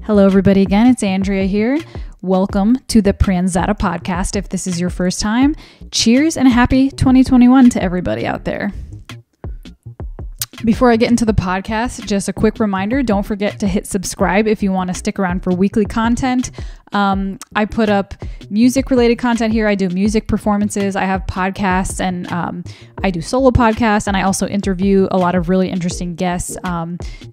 Hello, everybody. Again, it's Andrea here. Welcome to the Pranzata Podcast. If this is your first time, cheers and happy 2021 to everybody out there. Before I get into the podcast, just a quick reminder, don't forget to hit subscribe if you want to stick around for weekly content. I put up music-related content here. I do music performances. I have podcasts, and I do solo podcasts, and I also interview a lot of really interesting guests.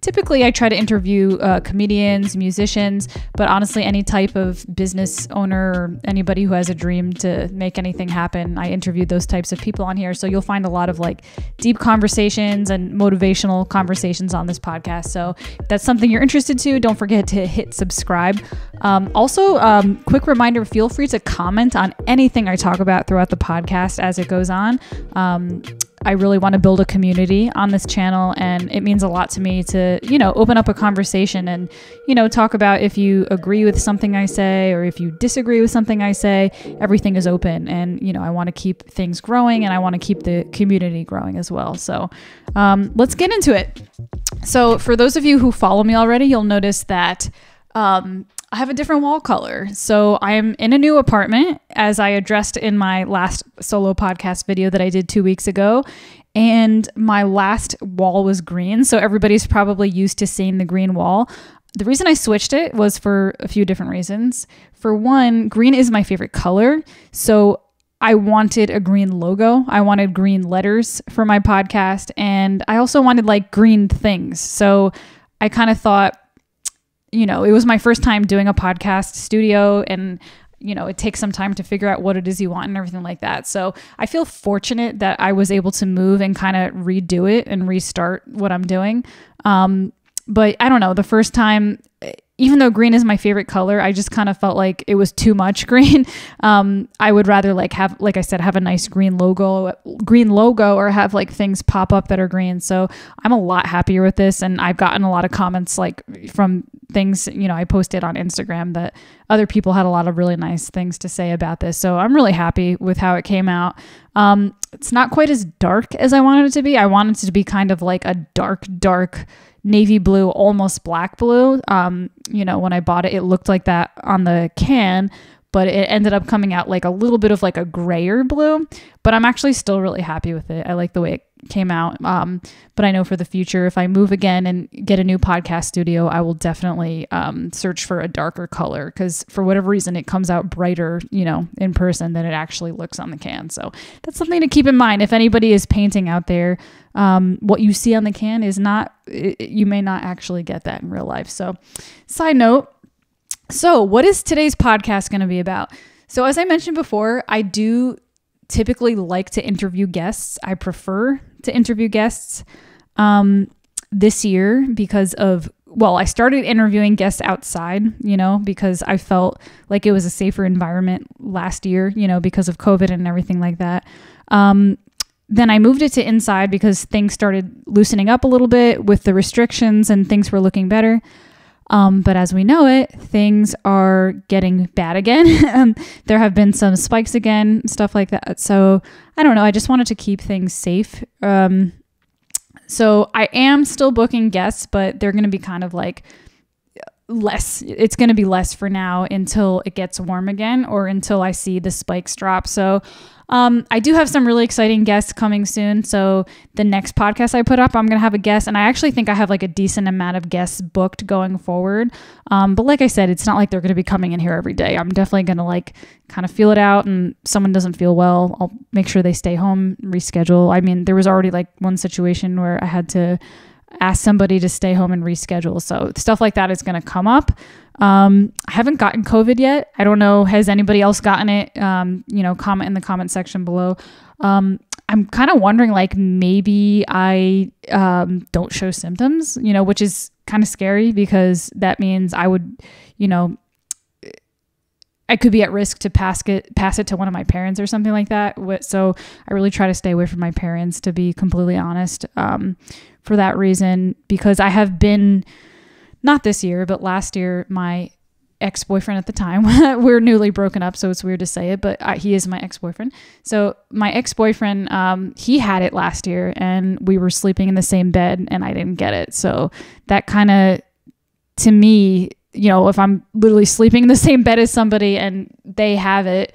Typically, I try to interview comedians, musicians, but honestly, any type of business owner or anybody who has a dream to make anything happen, I interview those types of people on here. So you'll find a lot of like deep conversations and motivational conversations on this podcast. So if that's something you're interested to, don't forget to hit subscribe. Also, quick reminder, feel free to comment on anything I talk about throughout the podcast as it goes on. I really want to build a community on this channel, and it means a lot to me to, open up a conversation and, talk about if you agree with something I say or if you disagree with something I say. Everything is open, and, I want to keep things growing, and I want to keep the community growing as well. So let's get into it. So for those of you who follow me already, you'll notice that I have a different wall color. So I'm in a new apartment, as I addressed in my last solo podcast video that I did 2 weeks ago. And my last wall was green. So everybody's probably used to seeing the green wall. The reason I switched it was for a few different reasons. For one, green is my favorite color. So I wanted a green logo. I wanted green letters for my podcast. And I also wanted like green things. So I kind of thought, it was my first time doing a podcast studio, and, it takes some time to figure out what it is you want and everything like that. So I feel fortunate that I was able to move and kind of redo it and restart what I'm doing. But I don't know, the first time, even though green is my favorite color, I just kind of felt like it was too much green. I would rather have a nice green logo, or have like things pop up that are green. So I'm a lot happier with this. And I've gotten a lot of comments like from things, I posted on Instagram, that other people had a lot of really nice things to say about this. So I'm really happy with how it came out. It's not quite as dark as I wanted it to be. I wanted it to be kind of like a dark navy blue, almost black blue. When I bought it, it looked like that on the can, but it ended up coming out like a little bit of like a grayer blue. But I'm actually still really happy with it. I like the way it came out. But I know for the future, if I move again and get a new podcast studio, I will definitely search for a darker color, because for whatever reason, it comes out brighter, in person than it actually looks on the can. So that's something to keep in mind. If anybody is painting out there, what you see on the can is not, you may not actually get that in real life. So side note. So what is today's podcast going to be about? So as I mentioned before, I do typically like to interview guests. I prefer to interview guests this year because I started interviewing guests outside, because I felt like it was a safer environment last year, because of COVID and everything like that. Then I moved it to inside because things started loosening up a little bit with the restrictions and things were looking better. But as we know it, things are getting bad again. There have been some spikes again, stuff like that. So I don't know. I just wanted to keep things safe. So I am still booking guests, but they're going to be kind of like less. It's going to be less for now until it gets warm again, or until I see the spikes drop. So I do have some really exciting guests coming soon. So the next podcast I put up, I'm going to have a guest, and I actually think I have like a decent amount of guests booked going forward. But like I said, it's not like they're going to be coming in here every day. I'm definitely going to like kind of feel it out, and if someone doesn't feel well, I'll make sure they stay home, reschedule. I mean, there was already like one situation where I had to ask somebody to stay home and reschedule. So stuff like that is going to come up. I haven't gotten COVID yet. I don't know. Has anybody else gotten it? Comment in the comment section below. I'm kind of wondering, like, maybe I don't show symptoms, which is kind of scary, because that means I would, I could be at risk to pass it to one of my parents or something like that. So I really try to stay away from my parents, to be completely honest, for that reason, because I have been, not this year, but last year, my ex-boyfriend at the time. We're newly broken up, so it's weird to say it, but he is my ex-boyfriend. So my ex-boyfriend, he had it last year, and we were sleeping in the same bed, and I didn't get it. So that kind of, to me, you know, if I'm literally sleeping in the same bed as somebody and they have it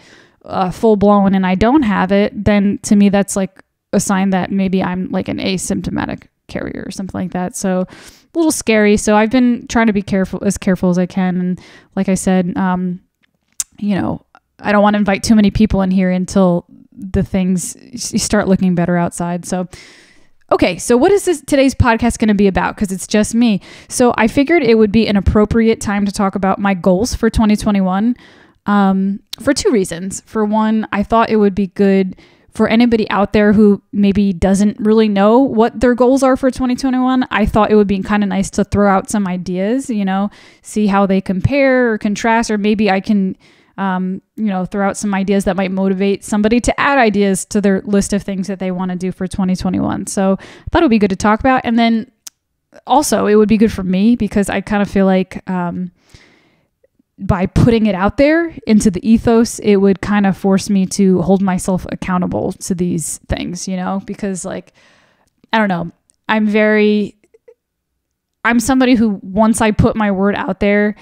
full blown and I don't have it, then to me that's like a sign that maybe I'm like an asymptomatic carrier or something like that. So a little scary. So I've been trying to be careful as I can. And like I said, you know, I don't want to invite too many people in here until the things start looking better outside. So, okay. So what is today's podcast going to be about? Because it's just me. So I figured it would be an appropriate time to talk about my goals for 2021 for two reasons. For one, I thought it would be good for anybody out there who maybe doesn't really know what their goals are for 2021, I thought it would be kind of nice to throw out some ideas, you know, see how they compare or contrast, or maybe I can, you know, throw out some ideas that might motivate somebody to add ideas to their list of things that they want to do for 2021. So I thought it would be good to talk about. And then also it would be good for me because I kind of feel like, by putting it out there into the ethos, it would kind of force me to hold myself accountable to these things, you know, because like, I don't know, I'm somebody who, once I put my word out there,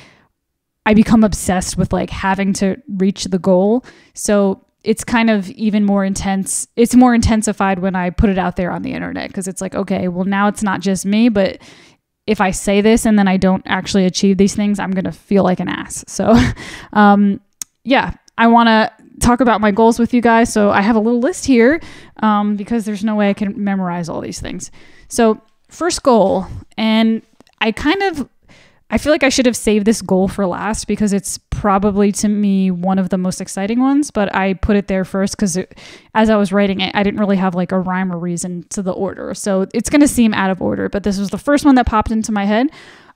I become obsessed with like having to reach the goal. So it's kind of even more intense. It's more intensified when I put it out there on the internet, because it's like, okay, well now it's not just me, but if I say this and then I don't actually achieve these things, I'm going to feel like an ass. So, yeah, I want to talk about my goals with you guys. So I have a little list here, because there's no way I can memorize all these things. So first goal, and I feel like I should have saved this goal for last because it's probably, to me, one of the most exciting ones, but I put it there first because as I was writing it, I didn't really have like a rhyme or reason to the order. So it's going to seem out of order, but this was the first one that popped into my head.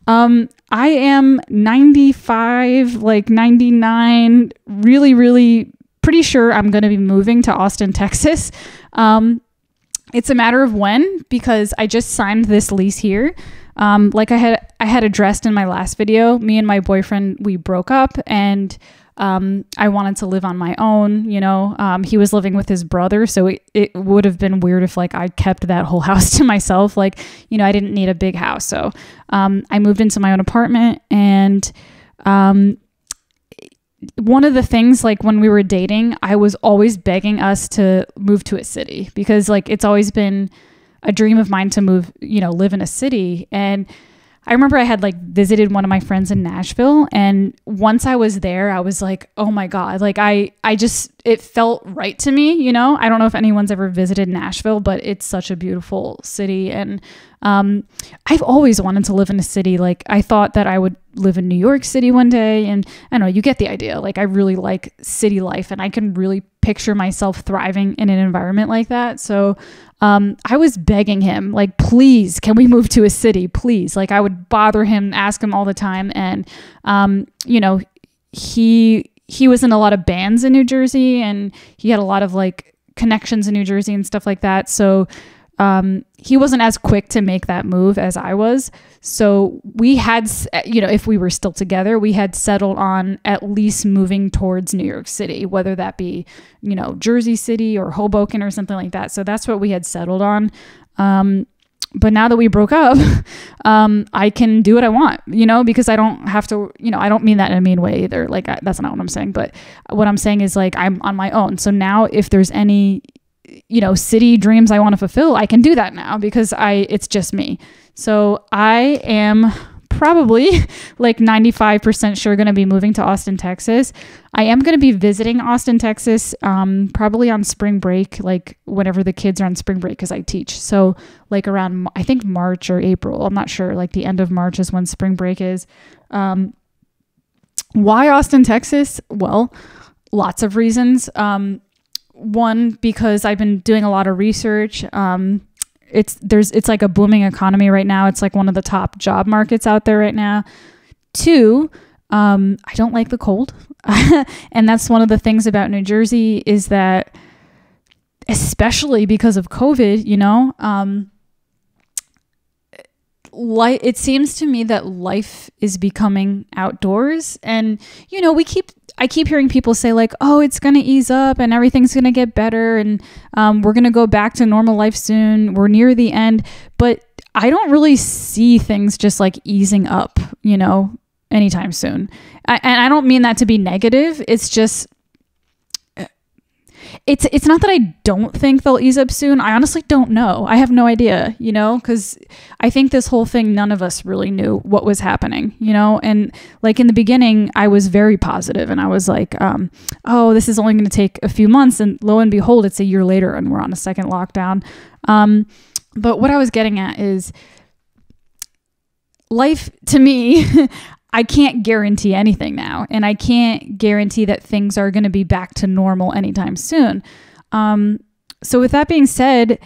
I am 95, like 99, really, really pretty sure I'm going to be moving to Austin, Texas. It's a matter of when, because I just signed this lease here. Like I had addressed in my last video, me and my boyfriend, we broke up, and I wanted to live on my own, you know. He was living with his brother, so it would have been weird if like I kept that whole house to myself. Like, you know, I didn't need a big house. So I moved into my own apartment, and one of the things, like when we were dating, I was always begging us to move to a city because like it's always been a dream of mine to move, you know, live in a city. And I remember I had like visited one of my friends in Nashville, and once I was there, I was like, oh my God, like it felt right to me, you know. I don't know if anyone's ever visited Nashville, but it's such a beautiful city. And I've always wanted to live in a city. Like I thought that I would live in New York City one day, and I don't know, you get the idea. Like I really like city life, and I can really picture myself thriving in an environment like that. So I was begging him, like, please, can we move to a city, please? Like I would bother him, ask him all the time. And, you know, he was in a lot of bands in New Jersey, and he had a lot of like connections in New Jersey and stuff like that. So he wasn't as quick to make that move as I was. So we had, you know, if we were still together, we had settled on at least moving towards New York City, whether that be, you know, Jersey City or Hoboken or something like that. So that's what we had settled on. But now that we broke up, I can do what I want, you know, because I don't have to, you know, I don't mean that in a mean way either. Like that's not what I'm saying. But what I'm saying is like, I'm on my own. So now if there's any, you know, city dreams I want to fulfill, I can do that now because it's just me. So I am probably like 95% sure going to be moving to Austin, Texas. I am going to be visiting Austin, Texas, probably on spring break, like whenever the kids are on spring break, because I teach. So like around, I think March or April, I'm not sure, like the end of March is when spring break is. Why Austin, Texas? Well, lots of reasons. One, because I've been doing a lot of research. It's like a booming economy right now. It's like one of the top job markets out there right now. Two, I don't like the cold. And that's one of the things about New Jersey is that, especially because of COVID, you know, it seems to me that life is becoming outdoors, and I keep hearing people say like, oh, it's going to ease up and everything's going to get better, and we're going to go back to normal life soon. We're near the end, but I don't really see things just like easing up, anytime soon. And I don't mean that to be negative. It's just, it's not that I don't think they'll ease up soon. I honestly don't know. I have no idea, because I think this whole thing, none of us really knew what was happening, and like in the beginning, I was very positive and I was like, oh, this is only going to take a few months. And lo and behold, it's a year later and we're on a second lockdown. But what I was getting at is life to me, I can't guarantee anything now, and I can't guarantee that things are going to be back to normal anytime soon. So with that being said,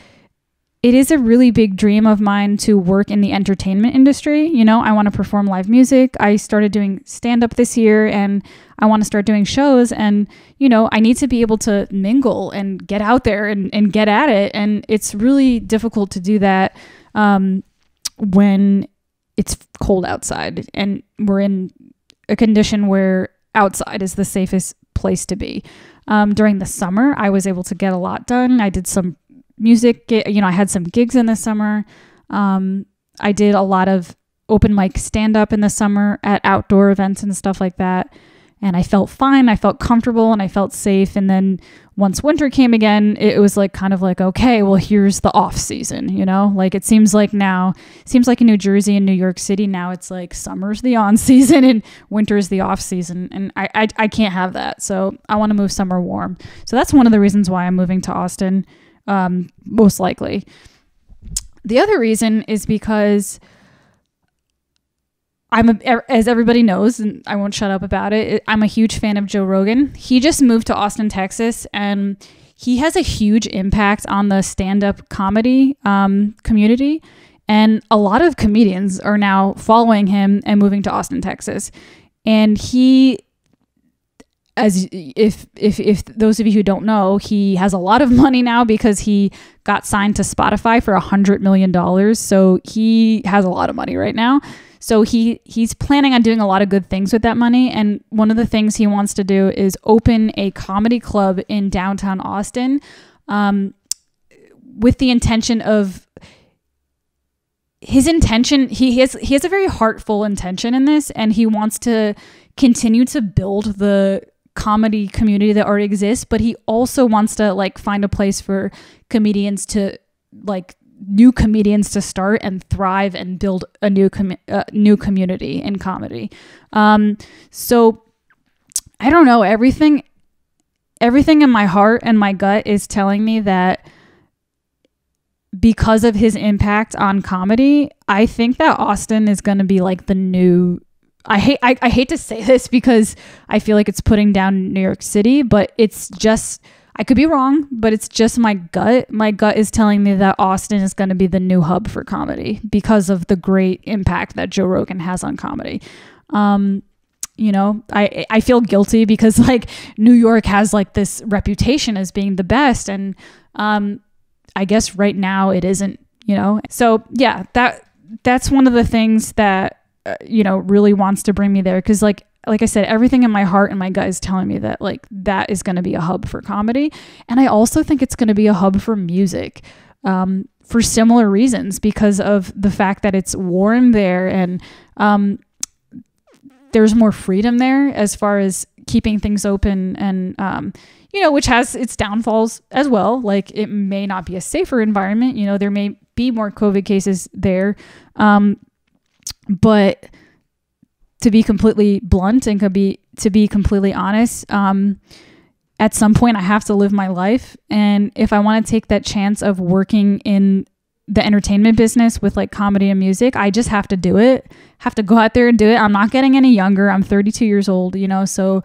it is a really big dream of mine to work in the entertainment industry. I want to perform live music. I started doing stand-up this year, and I want to start doing shows, and, I need to be able to mingle and get out there and get at it. And it's really difficult to do that when it's cold outside and we're in a condition where outside is the safest place to be. During the summer, I was able to get a lot done. I did some music, I had some gigs in the summer. I did a lot of open mic stand-up in the summer at outdoor events and stuff like that. And I felt fine. I felt comfortable and I felt safe. And then once winter came again, it was like kind of like, okay, well, here's the off season, like it seems like in New Jersey and New York City now it's like summer's the on season and winter's the off season. And I can't have that. So I want to move somewhere warm. So that's one of the reasons why I'm moving to Austin, most likely. The other reason is because as everybody knows, and I won't shut up about it, I'm a huge fan of Joe Rogan. He just moved to Austin, Texas, and he has a huge impact on the stand-up comedy community. And a lot of comedians are now following him and moving to Austin, Texas. And he, if those of you who don't know, he has a lot of money now because he got signed to Spotify for $100 million. So he has a lot of money right now. So he's planning on doing a lot of good things with that money. And one of the things he wants to do is open a comedy club in downtown Austin, with the intention of he has a very heartful intention in this, and he wants to continue to build the comedy community that already exists, but he also wants to like find a place for comedians to new comedians to start and thrive and build a new community in comedy. So I don't know, everything in my heart and my gut is telling me that because of his impact on comedy, I think that Austin is going to be like the new, I hate to say this because I feel like it's putting down New York City, but it's just, I could be wrong, but it's just my gut. My gut is telling me that Austin is going to be the new hub for comedy because of the great impact that Joe Rogan has on comedy. I feel guilty because like New York has like this reputation as being the best. And I guess right now it isn't, So yeah, that's one of the things that, really wants to bring me there. Cause like I said, everything in my heart and my gut is telling me that like that is going to be a hub for comedy. And I also think it's going to be a hub for music, for similar reasons, because of the fact that it's warm there and there's more freedom there as far as keeping things open and, which has its downfalls as well. Like it may not be a safer environment, there may be more COVID cases there. But to be completely blunt and to be completely honest, at some point I have to live my life. And if I want to take that chance of working in the entertainment business with like comedy and music, I just have to do it, have to go out there and do it. I'm not getting any younger. I'm 32 years old, so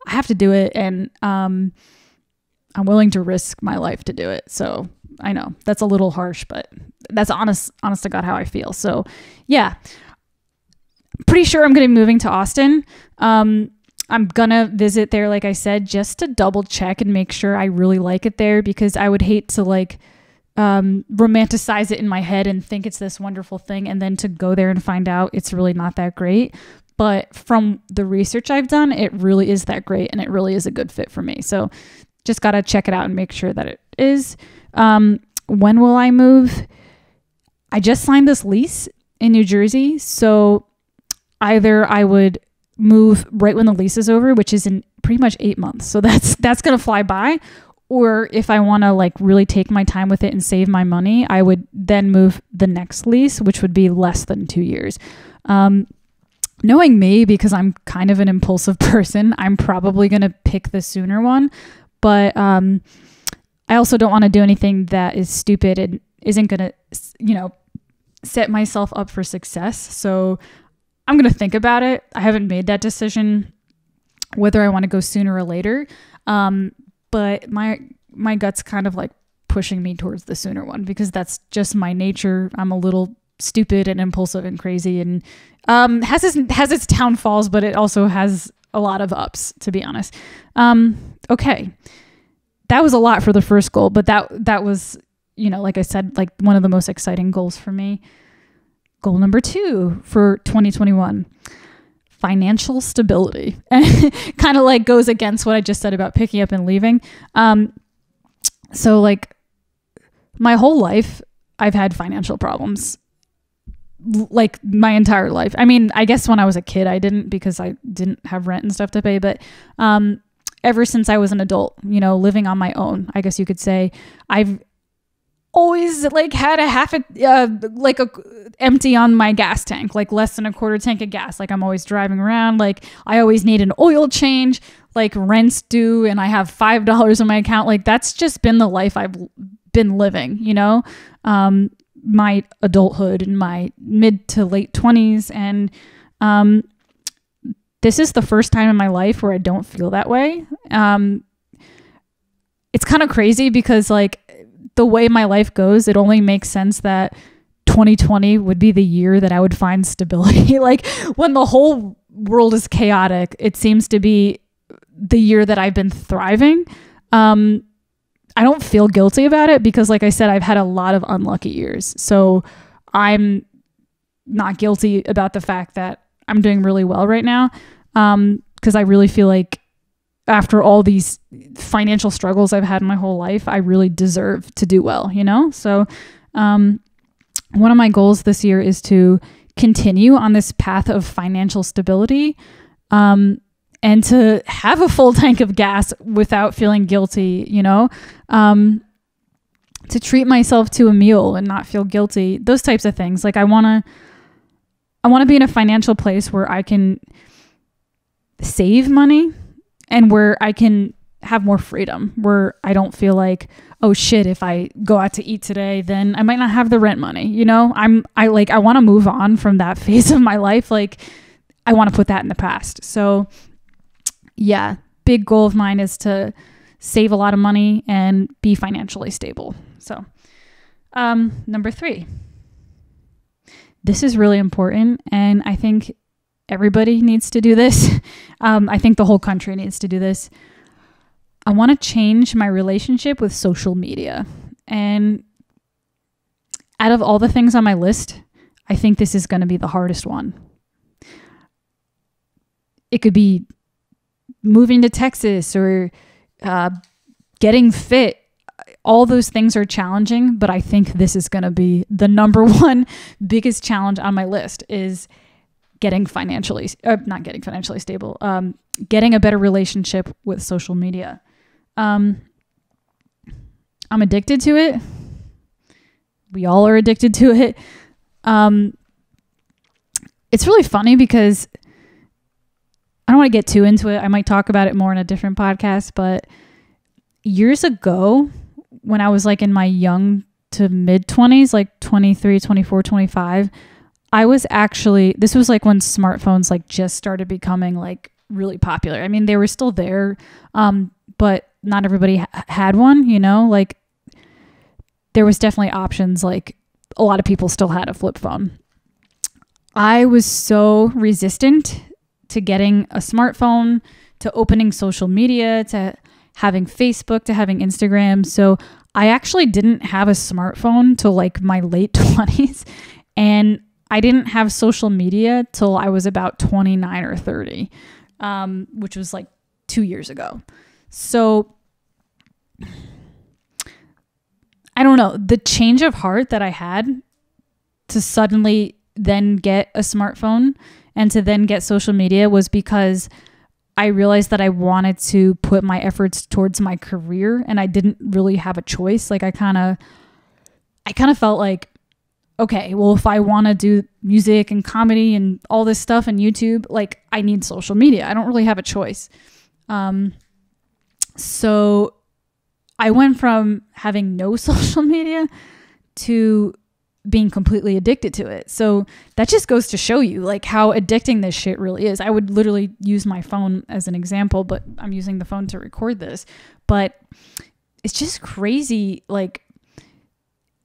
I have to do it. And I'm willing to risk my life to do it. So I know that's a little harsh, but that's honest to God how I feel. So yeah. Pretty sure I'm going to be moving to Austin. I'm going to visit there, like I said, just to double check and make sure I really like it there, because I would hate to like romanticize it in my head and think it's this wonderful thing, and then to go there and find out it's really not that great. But from the research I've done, it really is that great, and it really is a good fit for me. So just got to check it out and make sure that it is. When will I move? I just signed this lease in New Jersey. So either I would move right when the lease is over, which is in pretty much 8 months. So that's going to fly by. Or if I want to like really take my time with it and save my money, I would then move the next lease, which would be less than 2 years. Knowing me, because I'm kind of an impulsive person, I'm probably going to pick the sooner one. But I also don't want to do anything that is stupid and isn't going to, set myself up for success. So I'm going to think about it. I haven't made that decision whether I want to go sooner or later. But my gut's kind of like pushing me towards the sooner one, because that's just my nature. I'm a little stupid and impulsive and crazy, and has its downfalls, but it also has a lot of ups, to be honest. Okay. That was a lot for the first goal, but that was, like I said, like one of the most exciting goals for me. Goal number 2 for 2021, financial stability. Kind of like goes against what I just said about picking up and leaving. So like my whole life, I've had financial problems, like my entire life. I mean, I guess when I was a kid, I didn't, because I didn't have rent and stuff to pay, but ever since I was an adult, living on my own, I guess you could say, I've always like had a empty on my gas tank, like less than a quarter tank of gas. Like I'm always driving around. Like I always need an oil change, like rent's due and I have $5 in my account. Like that's just been the life I've been living, my adulthood in my mid to late 20s. And this is the first time in my life where I don't feel that way. It's kind of crazy because like the way my life goes, it only makes sense that 2020 would be the year that I would find stability. Like when the whole world is chaotic, it seems to be the year that I've been thriving. I don't feel guilty about it because, like I said, I've had a lot of unlucky years. So I'm not guilty about the fact that I'm doing really well right now. Because I really feel like after all these financial struggles I've had in my whole life, I really deserve to do well, So one of my goals this year is to continue on this path of financial stability, and to have a full tank of gas without feeling guilty, to treat myself to a meal and not feel guilty, those types of things. Like I want to be in a financial place where I can save money and where I can have more freedom, where I don't feel like, oh shit, if I go out to eat today, then I might not have the rent money. I want to move on from that phase of my life. Like I want to put that in the past. So yeah, big goal of mine is to save a lot of money and be financially stable. So, number 3, this is really important. And I think everybody needs to do this. I think the whole country needs to do this. I want to change my relationship with social media. And out of all the things on my list, I think this is going to be the hardest one. It could be moving to Texas or getting fit. All those things are challenging, but I think this is going to be the number one biggest challenge on my list is getting not getting financially stable, getting a better relationship with social media. I'm addicted to it. We all are addicted to it. It's really funny because I don't want to get too into it. I might talk about it more in a different podcast, but years ago, when I was like in my young to mid 20s, like 23, 24, 25, I was actually, this was like when smartphones like just started becoming like really popular. I mean, they were still there, but not everybody had one, like there was definitely options. Like a lot of people still had a flip phone. I was so resistant to getting a smartphone, to opening social media, to having Facebook, to having Instagram. So I actually didn't have a smartphone till like my late 20s, and I didn't have social media till I was about 29 or 30, which was like 2 years ago. So I don't know, the change of heart that I had to suddenly then get a smartphone and to then get social media was because I realized that I wanted to put my efforts towards my career, and I didn't really have a choice. Like I kind of felt like, okay, well, if I want to do music and comedy and all this stuff and YouTube, like I need social media. I don't really have a choice. So I went from having no social media to being completely addicted to it. So that just goes to show you like how addicting this shit really is. I would literally use my phone as an example, but I'm using the phone to record this. But it's just crazy. Like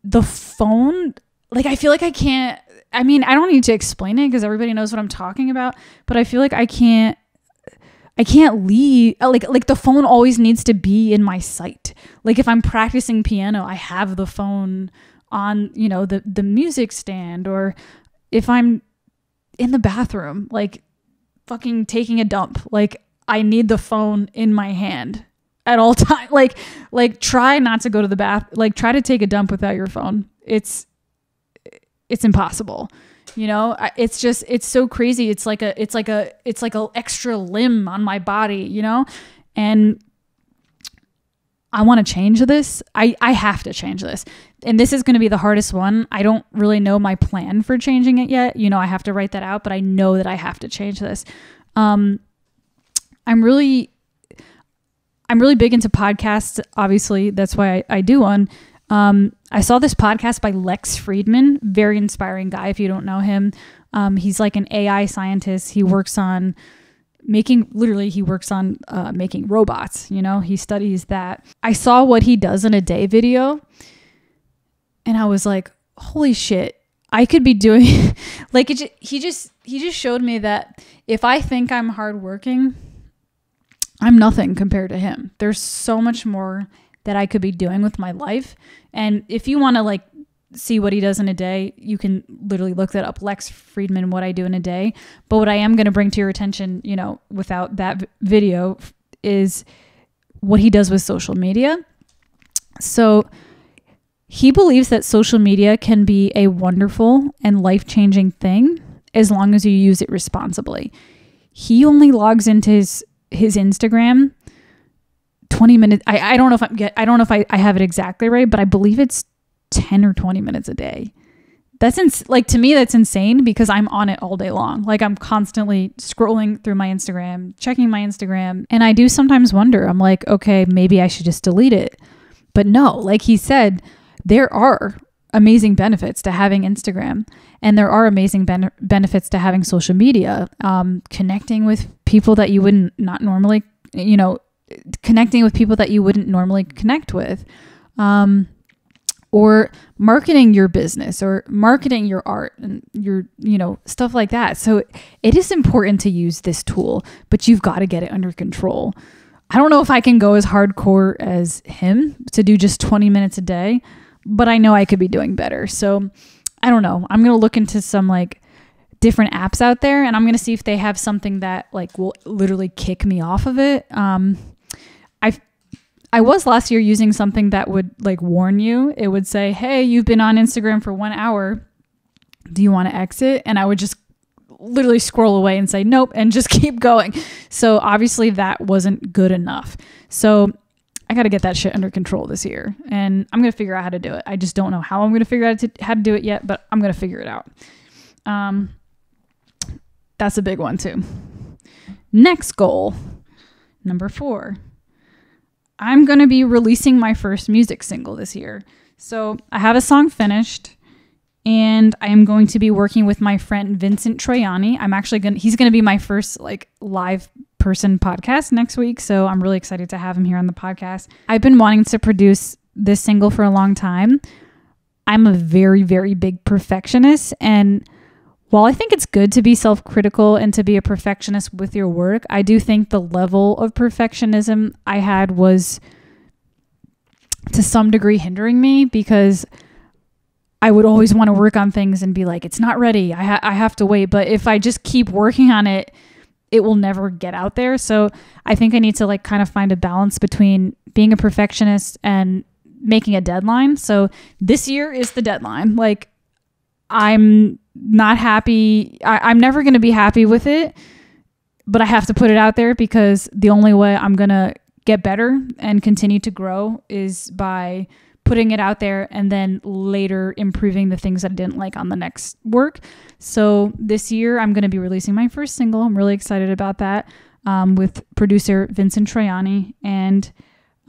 the phone, like I feel like I can't, I mean, I don't need to explain it because everybody knows what I'm talking about, but I feel like I can't leave, like the phone always needs to be in my sight. Like if I'm practicing piano, I have the phone on, you know, the music stand, or if I'm in the bathroom, like fucking taking a dump, like I need the phone in my hand at all times. Like try not to go to the bath, like try to take a dump without your phone. It's impossible. You know, it's so crazy. It's like a extra limb on my body, you know, and I want to change this. I have to change this. And this is going to be the hardest one. I don't really know my plan for changing it yet. You know, I have to write that out, but I know that I have to change this. I'm really big into podcasts. Obviously, that's why I do one. I saw this podcast by Lex Friedman, very inspiring guy. If you don't know him, he's like an AI scientist. He works on making robots. You know, he studies that. I saw what he does in a day video, and I was like, holy shit, I could be doing like it. He just showed me that if I think I'm hardworking, I'm nothing compared to him. There's so much more that I could be doing with my life. And if you want to like see what he does in a day, you can literally look that up, Lex Friedman, what I do in a day. But what I am going to bring to your attention, you know, without that video, is what he does with social media. So he believes that social media can be a wonderful and life-changing thing as long as you use it responsibly. He only logs into his Instagram 20 minutes. I don't know if I have it exactly right, but I believe it's 10 or 20 minutes a day. To me, that's insane because I'm on it all day long. Like I'm constantly scrolling through my Instagram, checking my Instagram. And I do sometimes wonder, I'm like, okay, maybe I should just delete it. But no, like he said, there are amazing benefits to having Instagram, and there are amazing benefits to having social media, connecting with people that you wouldn't normally connect with, or marketing your business or marketing your art and your, stuff like that. So it is important to use this tool, but you've got to get it under control. I don't know if I can go as hardcore as him to do just 20 minutes a day, but I know I could be doing better. So I don't know. I'm going to look into some like different apps out there, and I'm going to see if they have something that like will literally kick me off of it. I was last year using something that would like warn you. It would say, hey, you've been on Instagram for 1 hour. Do you want to exit? And I would just literally scroll away and say, nope, and just keep going. So obviously that wasn't good enough. So I got to get that shit under control this year, and I'm going to figure out how to do it. I just don't know how I'm going to figure out how to do it yet, but I'm going to figure it out. That's a big one too. Next goal, number 4. I'm going to be releasing my first music single this year. So I have a song finished, and I am going to be working with my friend Vincent Troiani. He's going to be my first like live person podcast next week. So I'm really excited to have him here on the podcast. I've been wanting to produce this single for a long time. I'm a very, very big perfectionist, and while I think it's good to be self-critical and to be a perfectionist with your work, I do think the level of perfectionism I had was to some degree hindering me, because I would always want to work on things and be like, it's not ready. I have to wait. But if I just keep working on it, it will never get out there. So I think I need to like kind of find a balance between being a perfectionist and making a deadline. So this year is the deadline. Like, I'm not happy. I'm never going to be happy with it, but I have to put it out there, because the only way I'm going to get better and continue to grow is by putting it out there and then later improving the things that I didn't like on the next work. So this year I'm going to be releasing my first single. I'm really excited about that, with producer Vincent Troiani. And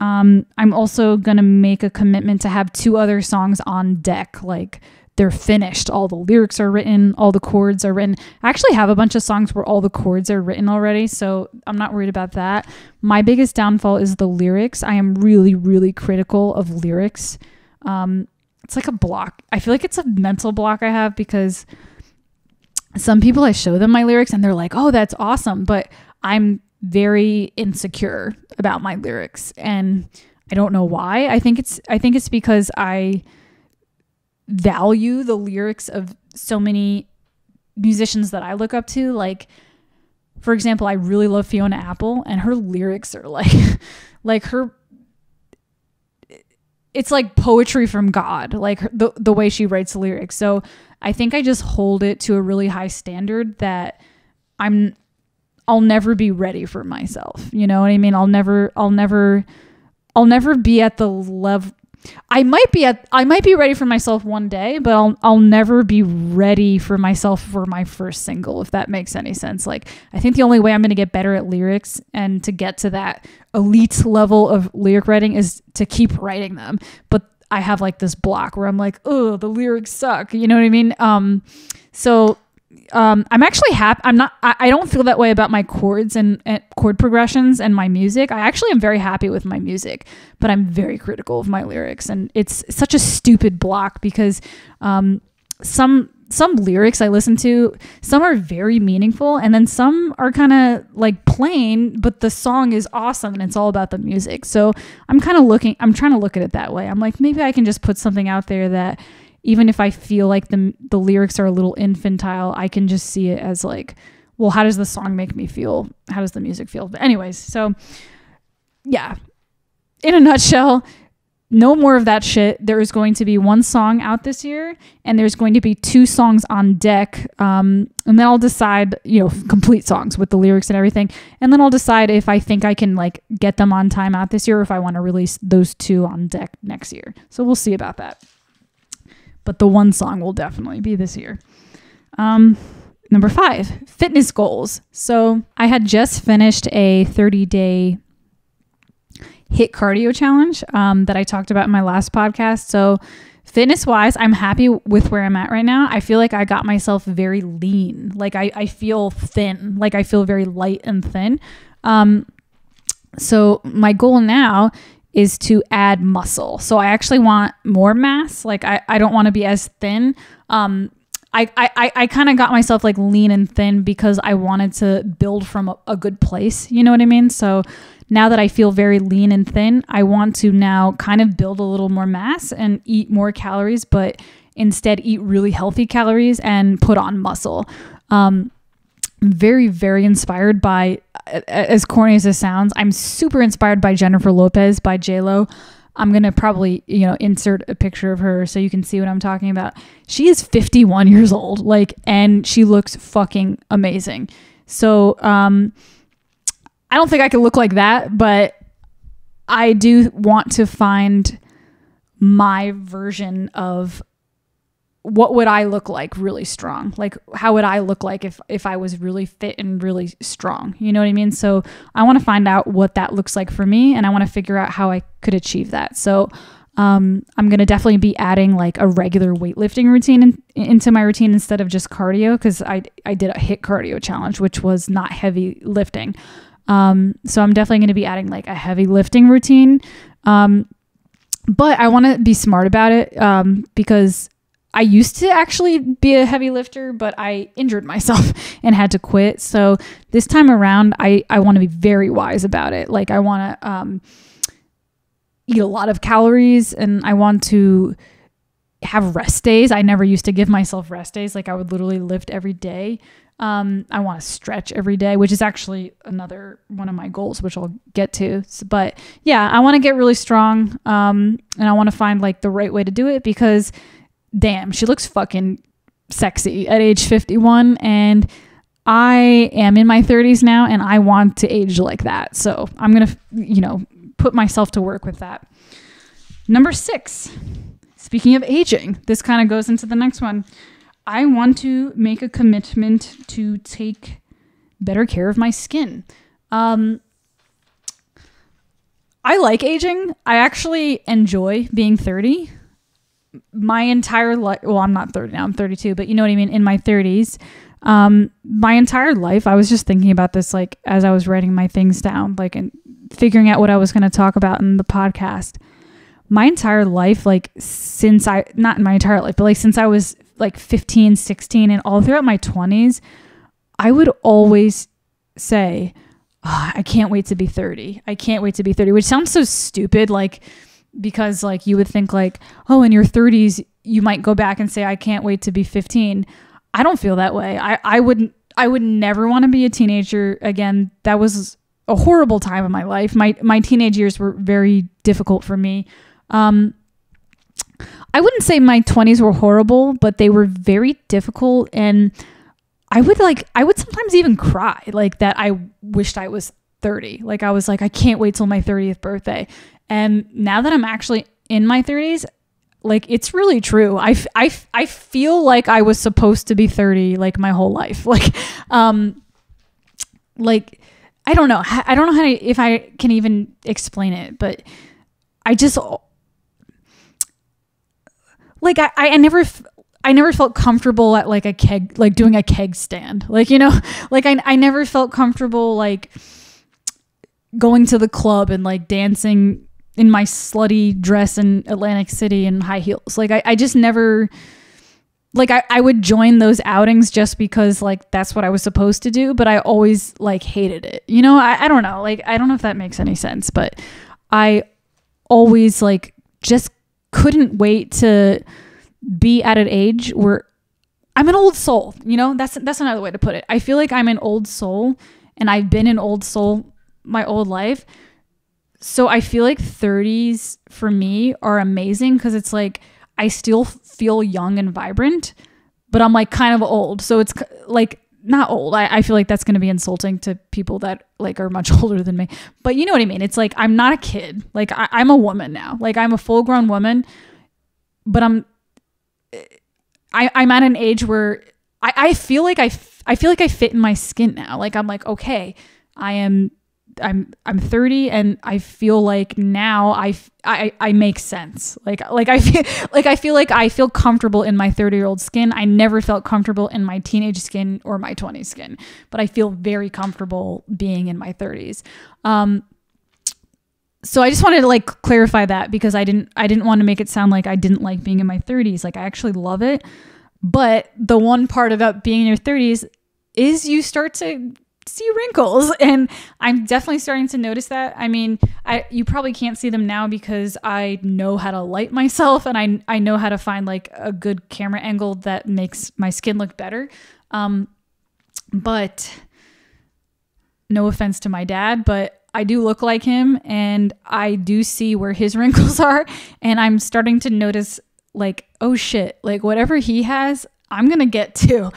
I'm also going to make a commitment to have 2 other songs on deck. Like, they're finished. All the lyrics are written. All the chords are written. I actually have a bunch of songs where all the chords are written already, so I'm not worried about that. My biggest downfall is the lyrics. I am really, really critical of lyrics. It's like a block. I feel like it's a mental block I have, because some people, I show them my lyrics and they're like, oh, that's awesome. But I'm very insecure about my lyrics, and I don't know why. I think it's because I value the lyrics of so many musicians that I look up to. Like, for example, I really love Fiona Apple, and her lyrics are like her, it's like poetry from God, like the way she writes lyrics. So I think I just hold it to a really high standard that I'll never be ready for myself. You know what I mean? I'll never be at the level. I might be ready for myself one day, but I'll never be ready for myself for my first single, if that makes any sense. Like, I think the only way I'm going to get better at lyrics and to get to that elite level of lyric writing is to keep writing them. But I have like this block where I'm like, oh, the lyrics suck. You know what I mean? I'm actually happy. I don't feel that way about my chords and chord progressions and my music. I actually am very happy with my music, but I'm very critical of my lyrics. And it's such a stupid block, because some lyrics I listen to, some are very meaningful, and then some are kind of like plain, but the song is awesome and it's all about the music. So I'm trying to look at it that way. I'm like, maybe I can just put something out there that, even if I feel like the lyrics are a little infantile, I can just see it as like, well, how does the song make me feel? How does the music feel? But anyways, so yeah, in a nutshell, no more of that shit. There is going to be 1 song out this year, and there's going to be 2 songs on deck. And then I'll decide, complete songs with the lyrics and everything. And then I'll decide if I think I can like get them on time out this year, or if I want to release those 2 on deck next year. So we'll see about that. But the 1 song will definitely be this year. Number 5, fitness goals. So I had just finished a 30-day HIIT cardio challenge that I talked about in my last podcast. So fitness-wise, I'm happy with where I'm at right now. I feel like I got myself very lean. Like I feel thin. Like I feel very light and thin. So my goal now is to add muscle. So I actually want more mass. Like I don't want to be as thin. I kind of got myself like lean and thin because I wanted to build from a good place. You know what I mean? So now that I feel very lean and thin, I want to now kind of build a little more mass and eat more calories, but instead eat really healthy calories and put on muscle. Very, very inspired by, as corny as it sounds, I'm super inspired by Jennifer Lopez, by J-Lo. I'm going to probably, insert a picture of her so you can see what I'm talking about. She is 51 years old, and she looks fucking amazing. So, I don't think I could look like that, but I do want to find my version of what would I look like really strong? Like, how would I look like if I was really fit and really strong? You know what I mean? So I want to find out what that looks like for me, and I want to figure out how I could achieve that. So I'm going to definitely be adding like a regular weightlifting routine into my routine instead of just cardio, because I did a HIIT cardio challenge, which was not heavy lifting. So I'm definitely going to be adding like a heavy lifting routine. But I want to be smart about it, because I used to actually be a heavy lifter, but I injured myself and had to quit. So this time around, I want to be very wise about it. Like I want to, eat a lot of calories, and I want to have rest days. I never used to give myself rest days. Like I would literally lift every day. I want to stretch every day, which is actually another one of my goals, which I'll get to. But yeah, I want to get really strong. And I want to find like the right way to do it, because damn, she looks fucking sexy at age 51. And I am in my 30s now, and I want to age like that. So I'm going to, put myself to work with that. Number 6, speaking of aging, this kind of goes into the next one. I want to make a commitment to take better care of my skin. I like aging. I actually enjoy being 30. My entire life, well, I'm not 30 now, I'm 32, but you know what I mean? In my 30s, my entire life, I was just thinking about this, like, as I was writing my things down, like, and figuring out what I was going to talk about in the podcast. My entire life, like, not my entire life, but like since I was like 15, 16, and all throughout my 20s, I would always say, I can't wait to be 30. I can't wait to be 30, which sounds so stupid. Like, because like you would think like, oh, in your 30s, you might go back and say, I can't wait to be 15. I don't feel that way. I would never want to be a teenager again. That was a horrible time of my life. My teenage years were very difficult for me. I wouldn't say my 20s were horrible, but they were very difficult. And I would sometimes even cry like that. I wished I was 30. Like I was like, I can't wait till my 30th birthday. And now that I'm actually in my 30s, like it's really true. I feel like I was supposed to be 30 like my whole life. Like, like I don't know how if I can even explain it, but I just like I never felt comfortable at like a keg, like doing a keg stand, like, like I never felt comfortable like going to the club and like dancing in my slutty dress in Atlantic City and high heels. Like I just never, like I would join those outings just because like that's what I was supposed to do, but I always like hated it. I don't know. Like I don't know if that makes any sense, but I always like just couldn't wait to be at an age where I'm an old soul. That's another way to put it. I feel like I'm an old soul, and I've been an old soul my old life. So I feel like 30s for me are amazing because it's like I still feel young and vibrant, but I'm like kind of old. So it's like not old. I feel like that's going to be insulting to people that like are much older than me. But you know what I mean? It's like I'm not a kid. Like I'm a woman now. Like I'm a full grown woman, but I'm at an age where I feel like I fit in my skin now. Like I'm like, okay, I'm 30 and I feel like now I make sense. Like I feel like I feel comfortable in my 30-year-old skin. I never felt comfortable in my teenage skin or my 20s skin, but I feel very comfortable being in my 30s. So I just wanted to like clarify that because I didn't want to make it sound like I didn't like being in my 30s. Like I actually love it. But the one part about being in your 30s is you start to see wrinkles, and I'm definitely starting to notice that. I mean, you probably can't see them now because I know how to light myself, and I know how to find like a good camera angle that makes my skin look better. But no offense to my dad, but I do look like him, and I do see where his wrinkles are, and I'm starting to notice like, oh shit, like whatever he has, I'm gonna get too.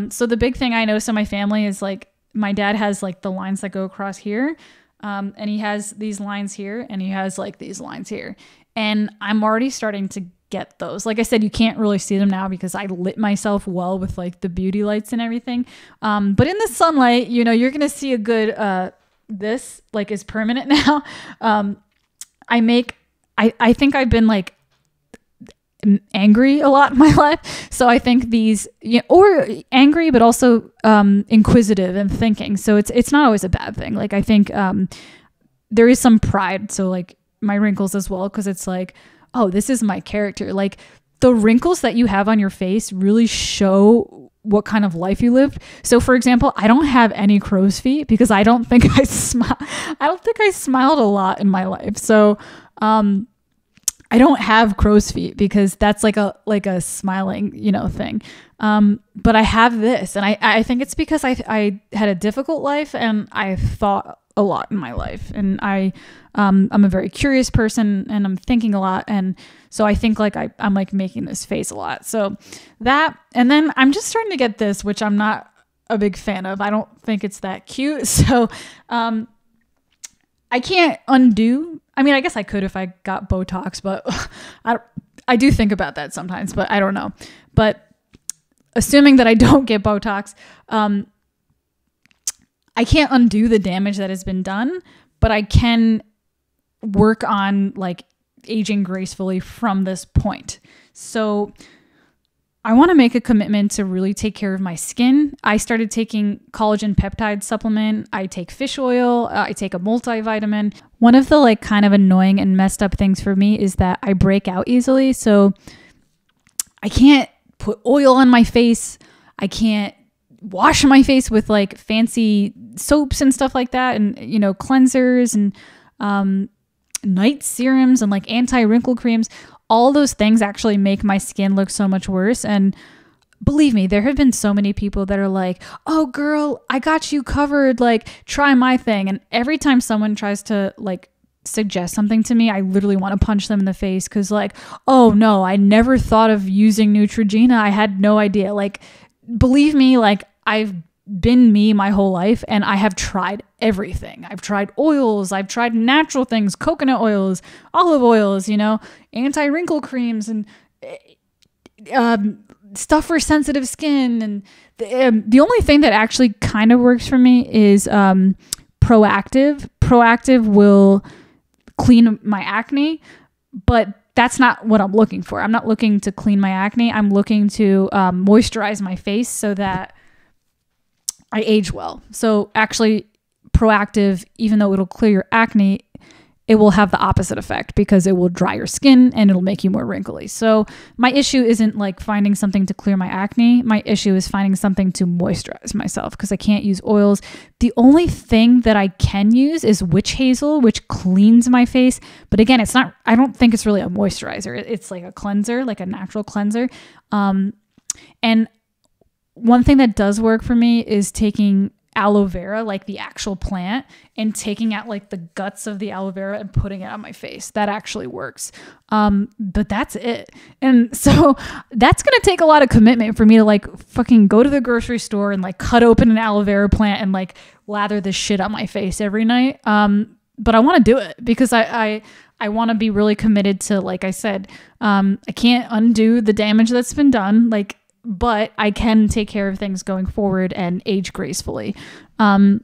So the big thing I notice in my family is like my dad has like the lines that go across here, and he has these lines here, and he has like these lines here, and I'm already starting to get those. Like I said, you can't really see them now because I lit myself well with like the beauty lights and everything. But in the sunlight, you're gonna see a good this like is permanent now. I think I've been like angry a lot in my life, so I think these, or angry but also inquisitive and thinking, so it's not always a bad thing. Like I think there is some pride, so like my wrinkles as well, because it's like, oh, this is my character. Like the wrinkles that you have on your face really show what kind of life you lived. So for example, I don't have any crow's feet because I don't think I smiled a lot in my life. So I don't have crow's feet because that's like a smiling, thing. But I have this, and I think it's because I had a difficult life and I thought a lot in my life, and I'm a very curious person and I'm thinking a lot. And so I think like I'm like making this face a lot. So that, and then I'm just starting to get this, which I'm not a big fan of. I don't think it's that cute. So, I can't undo. I mean, I guess I could if I got Botox, but I do think about that sometimes, but I don't know. But assuming that I don't get Botox, I can't undo the damage that has been done, but I can work on like aging gracefully from this point. So I want to make a commitment to really take care of my skin. I started taking collagen peptide supplement. I take fish oil. I take a multivitamin. One of the like kind of annoying and messed up things for me is that I break out easily. So I can't put oil on my face. I can't wash my face with like fancy soaps and stuff like that. And, cleansers and night serums and like anti-wrinkle creams. All those things actually make my skin look so much worse. And believe me, there have been so many people that are like, oh girl, I got you covered. Like, try my thing. And every time someone tries to like suggest something to me, I literally want to punch them in the face. Cause like, oh no, I never thought of using Neutrogena. I had no idea. Like, believe me, like I've been me my whole life and I have tried everything. I've tried oils, I've tried natural things, coconut oils, olive oils, anti-wrinkle creams and stuff for sensitive skin. And the only thing that actually kind of works for me is Proactive. Proactive will clean my acne, but that's not what I'm looking for. I'm not looking to clean my acne. I'm looking to moisturize my face so that I age well. So actually Proactive, even though it'll clear your acne, it will have the opposite effect because it will dry your skin and it'll make you more wrinkly. So my issue isn't like finding something to clear my acne. My issue is finding something to moisturize myself because I can't use oils. The only thing that I can use is witch hazel, which cleans my face. But again, I don't think it's really a moisturizer. It's like a cleanser, like a natural cleanser. And one thing that does work for me is taking aloe vera, like the actual plant, and taking out like the guts of the aloe vera and putting it on my face. That actually works. But that's it. And so that's going to take a lot of commitment for me to like fucking go to the grocery store and like cut open an aloe vera plant and like lather this shit on my face every night. But I want to do it because I want to be really committed to, like I said, I can't undo the damage that's been done. But I can take care of things going forward and age gracefully. So I'm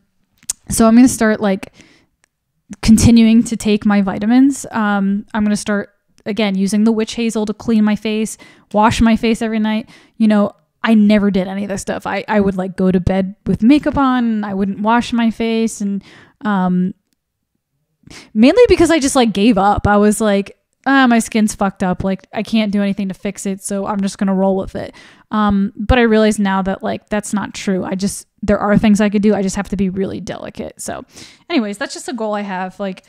going to start like continuing to take my vitamins. I'm going to start again using the witch hazel to clean my face, wash my face every night. I never did any of this stuff. I would like go to bed with makeup on. I wouldn't wash my face. And mainly because I just like gave up. I was like, my skin's fucked up. Like I can't do anything to fix it. So I'm just going to roll with it. But I realize now that like, that's not true. There are things I could do. I just have to be really delicate. So anyways, that's just a goal I have. Like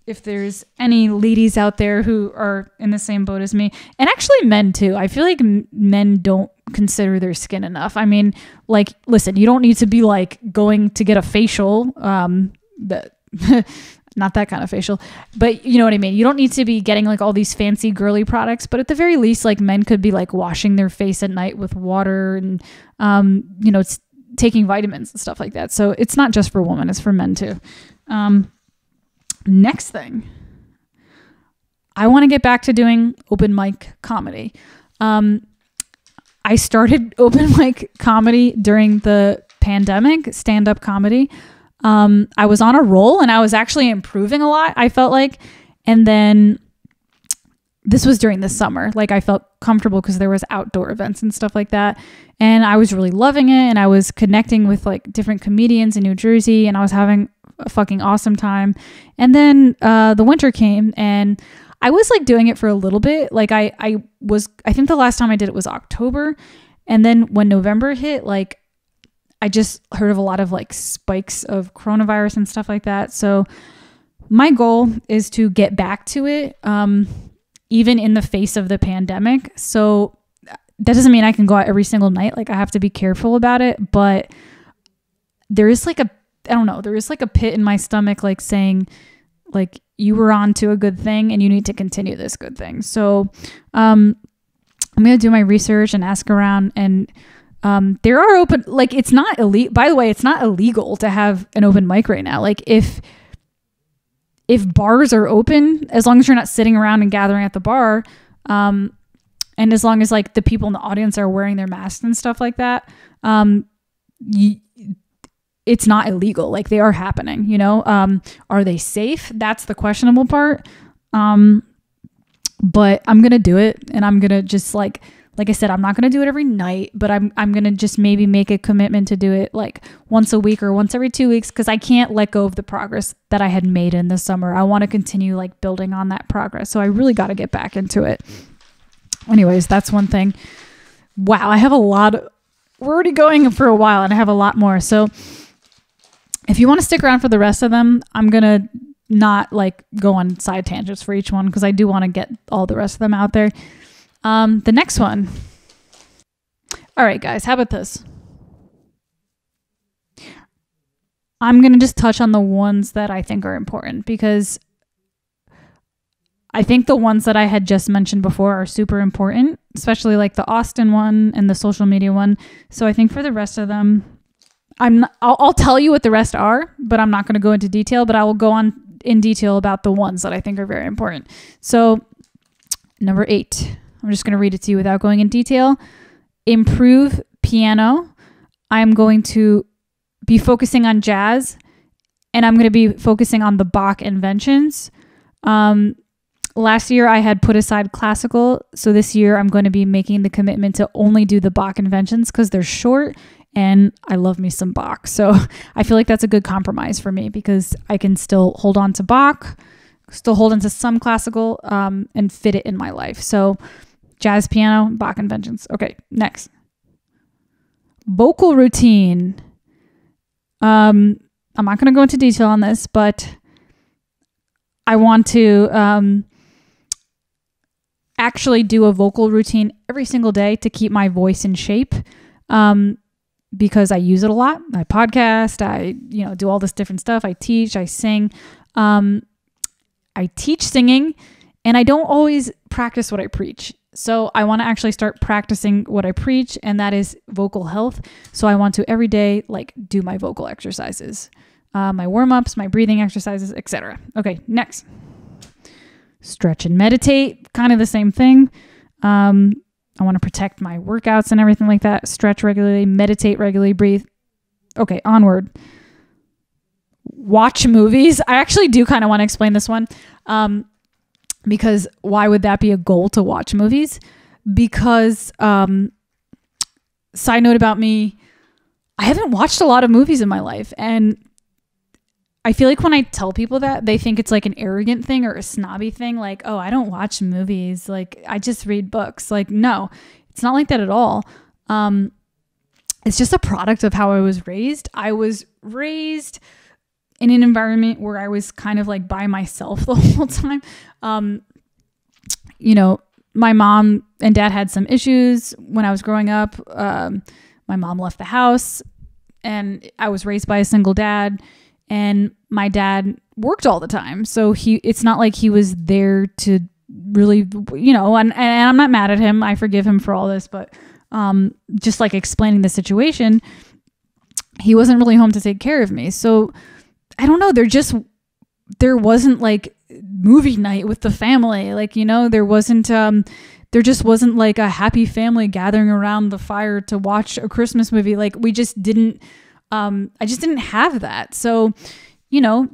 if there's any ladies out there who are in the same boat as me, and actually men too, I feel like men don't consider their skin enough. I mean, like, listen, you don't need to be like going to get a facial, not that kind of facial, but you know what I mean? You don't need to be getting like all these fancy girly products, but at the very least, like men could be like washing their face at night with water and, it's taking vitamins and stuff like that. So it's not just for women, it's for men too. Next thing, I want to get back to doing open mic comedy. I started open mic comedy during the pandemic, stand-up comedy. I was on a roll and I was actually improving a lot, I felt like. And then this was during the summer. Like I felt comfortable because there was outdoor events and stuff like that. And I was really loving it. And I was connecting with like different comedians in New Jersey and I was having a fucking awesome time. And then, the winter came and I was like doing it for a little bit. Like I think the last time I did it was October. And then when November hit, like I just heard of a lot of like spikes of coronavirus and stuff like that. So my goal is to get back to it, even in the face of the pandemic. So that doesn't mean I can go out every single night. Like I have to be careful about it, but there is like there is like a pit in my stomach, like saying like you were on to a good thing and you need to continue this good thing. So, I'm going to do my research and ask around, and there are open, like it's not illegal. By the way, it's not illegal to have an open mic right now. Like if bars are open, as long as you're not sitting around and gathering at the bar, and as long as like the people in the audience are wearing their masks and stuff like that, it's not illegal. Like they are happening, you know? Are they safe? That's the questionable part. But I'm going to do it, and I'm going to just like I said, I'm not going to do it every night, but I'm going to just maybe make a commitment to do it like once a week or once every 2 weeks, because I can't let go of the progress that I had made in the summer. I want to continue like building on that progress. So I really got to get back into it. Anyways, that's one thing. Wow, I have a lot. We're already going for a while, and I have a lot more. So if you want to stick around for the rest of them, I'm going to not like go on side tangents for each one, because I do want to get all the rest of them out there. The next one. All right, guys, how about this? I'm going to just touch on the ones that I think are important, because I think the ones that I had just mentioned before are super important, especially like the Austin one and the social media one. So I think for the rest of them, I'll tell you what the rest are, but I'm not going to go into detail, but I will go on in detail about the ones that I think are very important. So number 8, I'm just going to read it to you without going in detail. Improve piano. I'm going to be focusing on jazz, and I'm going to be focusing on the Bach inventions. Last year I had put aside classical. So this year I'm going to be making the commitment to only do the Bach inventions, because they're short and I love me some Bach. So I feel like that's a good compromise for me, because I can still hold on to Bach, still hold on to some classical, and fit it in my life. So jazz, piano, Bach inventions. Okay, next. Vocal routine. I'm not going to go into detail on this, but I want to actually do a vocal routine every single day to keep my voice in shape. Because I use it a lot. I podcast, I, do all this different stuff. I teach, I sing. I teach singing, and I don't always practice what I preach. So I want to actually start practicing what I preach, and that is vocal health. So I want to every day, like, do my vocal exercises, my warm-ups, my breathing exercises, etc. Okay, next. Stretch and meditate, kind of the same thing. I want to protect my workouts and everything like that. Stretch regularly, meditate regularly, breathe. Okay, onward. Watch movies. I actually do kind of want to explain this one, because why would that be a goal, to watch movies? Because, side note about me, I haven't watched a lot of movies in my life, and I feel like when I tell people that, they think it's like an arrogant thing or a snobby thing. Like, oh, I don't watch movies. Like, I just read books. Like, no, it's not like that at all. It's just a product of how I was raised. I was raised in an environment where I was kind of like by myself the whole time. My mom and dad had some issues when I was growing up. My mom left the house, and I was raised by a single dad. And my dad worked all the time. So it's not like he was there to really, and I'm not mad at him. I forgive him for all this, but just like explaining the situation, he wasn't really home to take care of me. So I don't know. There wasn't like movie night with the family. Like, there just wasn't like a happy family gathering around the fire to watch a Christmas movie. Like, we just didn't. I just didn't have that. So,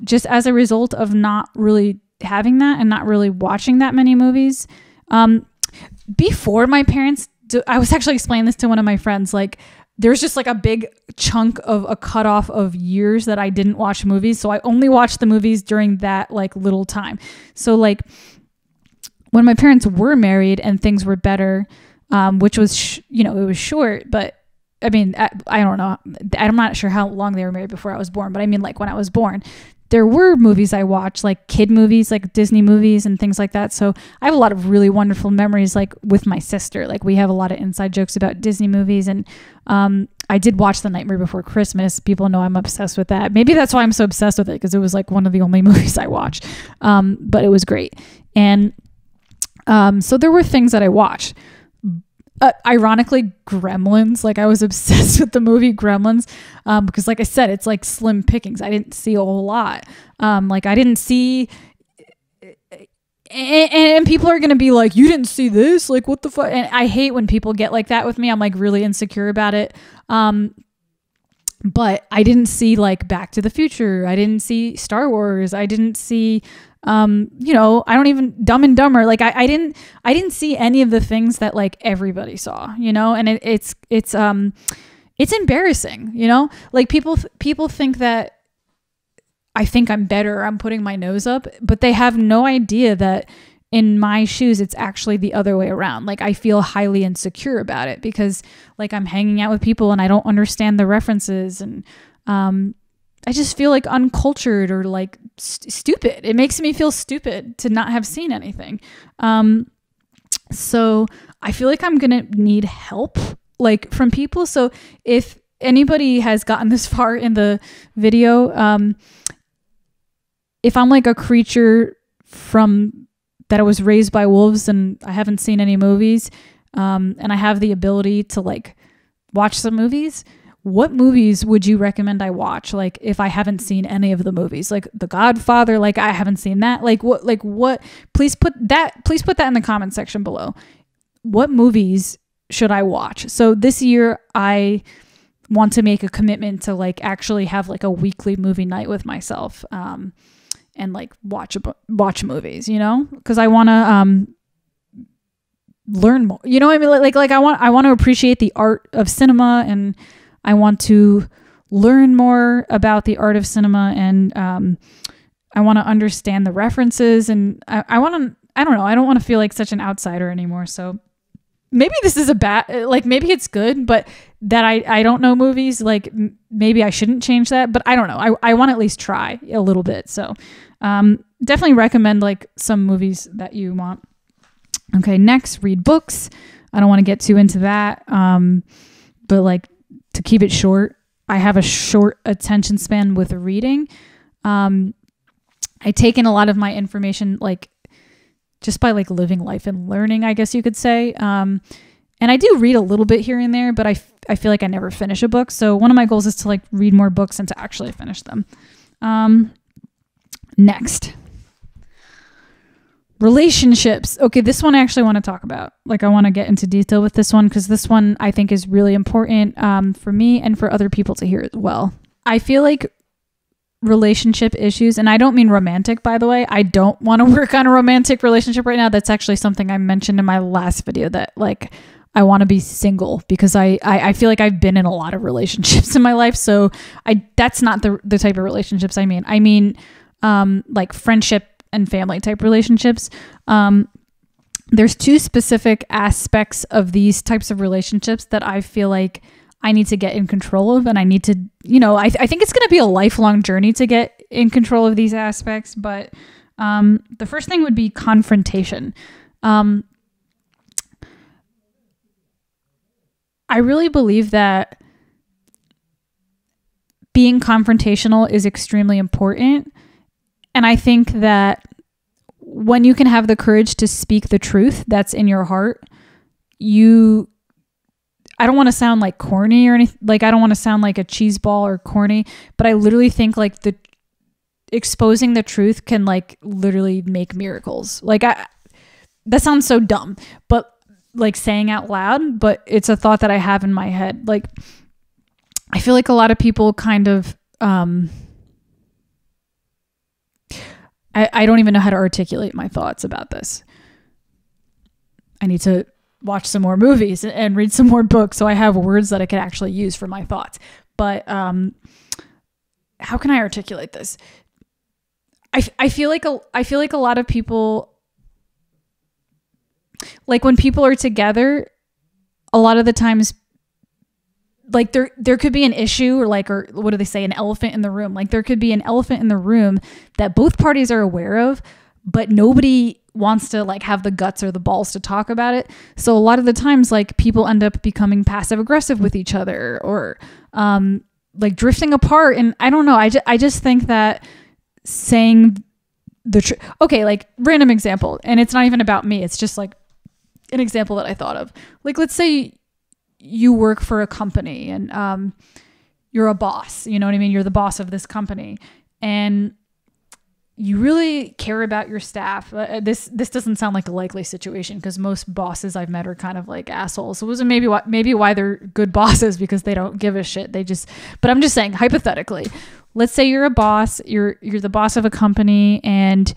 just as a result of not really having that and not really watching that many movies, before my parents, I was actually explaining this to one of my friends, like there's just like a big chunk of a cutoff of years that I didn't watch movies. So I only watched the movies during that like little time. So like when my parents were married and things were better, which was, it was short, but I mean, I don't know. I'm not sure how long they were married before I was born, but I mean, like when I was born, there were movies I watched, like kid movies, like Disney movies and things like that. So I have a lot of really wonderful memories, like with my sister. Like we have a lot of inside jokes about Disney movies. And I did watch The Nightmare Before Christmas. People know I'm obsessed with that. Maybe that's why I'm so obsessed with it, because it was like one of the only movies I watched. But it was great. And so there were things that I watched. Ironically, Gremlins, like I was obsessed with the movie Gremlins, because like I said, it's like slim pickings. I didn't see a whole lot. Like I didn't see, and people are going to be like, you didn't see this? Like what the fuck? And I hate when people get like that with me. I'm like really insecure about it. But I didn't see like Back to the Future. I didn't see Star Wars. I didn't see, you know, I don't even Dumb and Dumber. Like I didn't see any of the things that like everybody saw, you know, and it's embarrassing, you know, like people think that I think I'm better. I'm putting my nose up, but they have no idea that in my shoes, it's actually the other way around. Like I feel highly insecure about it because like I'm hanging out with people and I don't understand the references, and I just feel like uncultured or like stupid. It makes me feel stupid to not have seen anything. So I feel like I'm going to need help like from people. So if anybody has gotten this far in the video, if I'm like a creature from that I was raised by wolves and I haven't seen any movies, and I have the ability to like watch some movies, what movies would you recommend I watch? Like if I haven't seen any of the movies, like The Godfather, like I haven't seen that. Like what, please put that in the comment section below. What movies should I watch? So this year I want to make a commitment to like actually have like a weekly movie night with myself, and like watch movies, you know, because I want to learn more, you know what I mean? Like I want to appreciate the art of cinema, and I want to learn more about the art of cinema, and I want to understand the references, and I don't know, I don't want to feel like such an outsider anymore. So maybe this is maybe it's good, but that I don't know movies, like maybe I shouldn't change that, but I don't know. I want to at least try a little bit. So definitely recommend like some movies that you want. Okay, next, read books. I don't want to get too into that, but like to keep it short, I have a short attention span with reading. I take in a lot of my information like just by like living life and learning, I guess you could say. And I do read a little bit here and there, but I feel like I never finish a book. So one of my goals is to like read more books and to actually finish them. Next, relationships. Okay, this one I actually want to talk about. Like I want to get into detail with this one because this one I think is really important for me and for other people to hear as well. I feel like relationship issues, and I don't mean romantic, by the way. I don't want to work on a romantic relationship right now. That's actually something I mentioned in my last video, that like I want to be single because I feel like I've been in a lot of relationships in my life. So that's not the type of relationships I mean. I mean like friendship and family type relationships. There's two specific aspects of these types of relationships that I feel like I need to get in control of, and I need to, you know, I think it's going to be a lifelong journey to get in control of these aspects. But the first thing would be confrontation. I really believe that being confrontational is extremely important. And I think that when you can have the courage to speak the truth that's in your heart, I don't want to sound like corny or anything. Like, I don't want to sound like a cheese ball or corny, but I literally think like exposing the truth can like literally make miracles. Like that sounds so dumb, but like saying out loud, but it's a thought that I have in my head. Like, I feel like a lot of people kind of, I don't even know how to articulate my thoughts about this. I need to watch some more movies and read some more books so I have words that I can actually use for my thoughts. But how can I articulate this? I feel like a lot of people, like when people are together, a lot of the times like there could be an issue or what do they say? An elephant in the room. Like there could be an elephant in the room that both parties are aware of, but nobody wants to like have the guts or the balls to talk about it. So a lot of the times like people end up becoming passive aggressive with each other or like drifting apart. And I don't know. I just think that saying the truth. Okay, like random example, and it's not even about me. It's just like an example that I thought of. Like let's say you work for a company and you're a boss, you know what I mean? You're the boss of this company and you really care about your staff. This doesn't sound like a likely situation because most bosses I've met are kind of like assholes. So it wasn't maybe why they're good bosses because they don't give a shit. But I'm just saying hypothetically, let's say you're a boss, you're the boss of a company and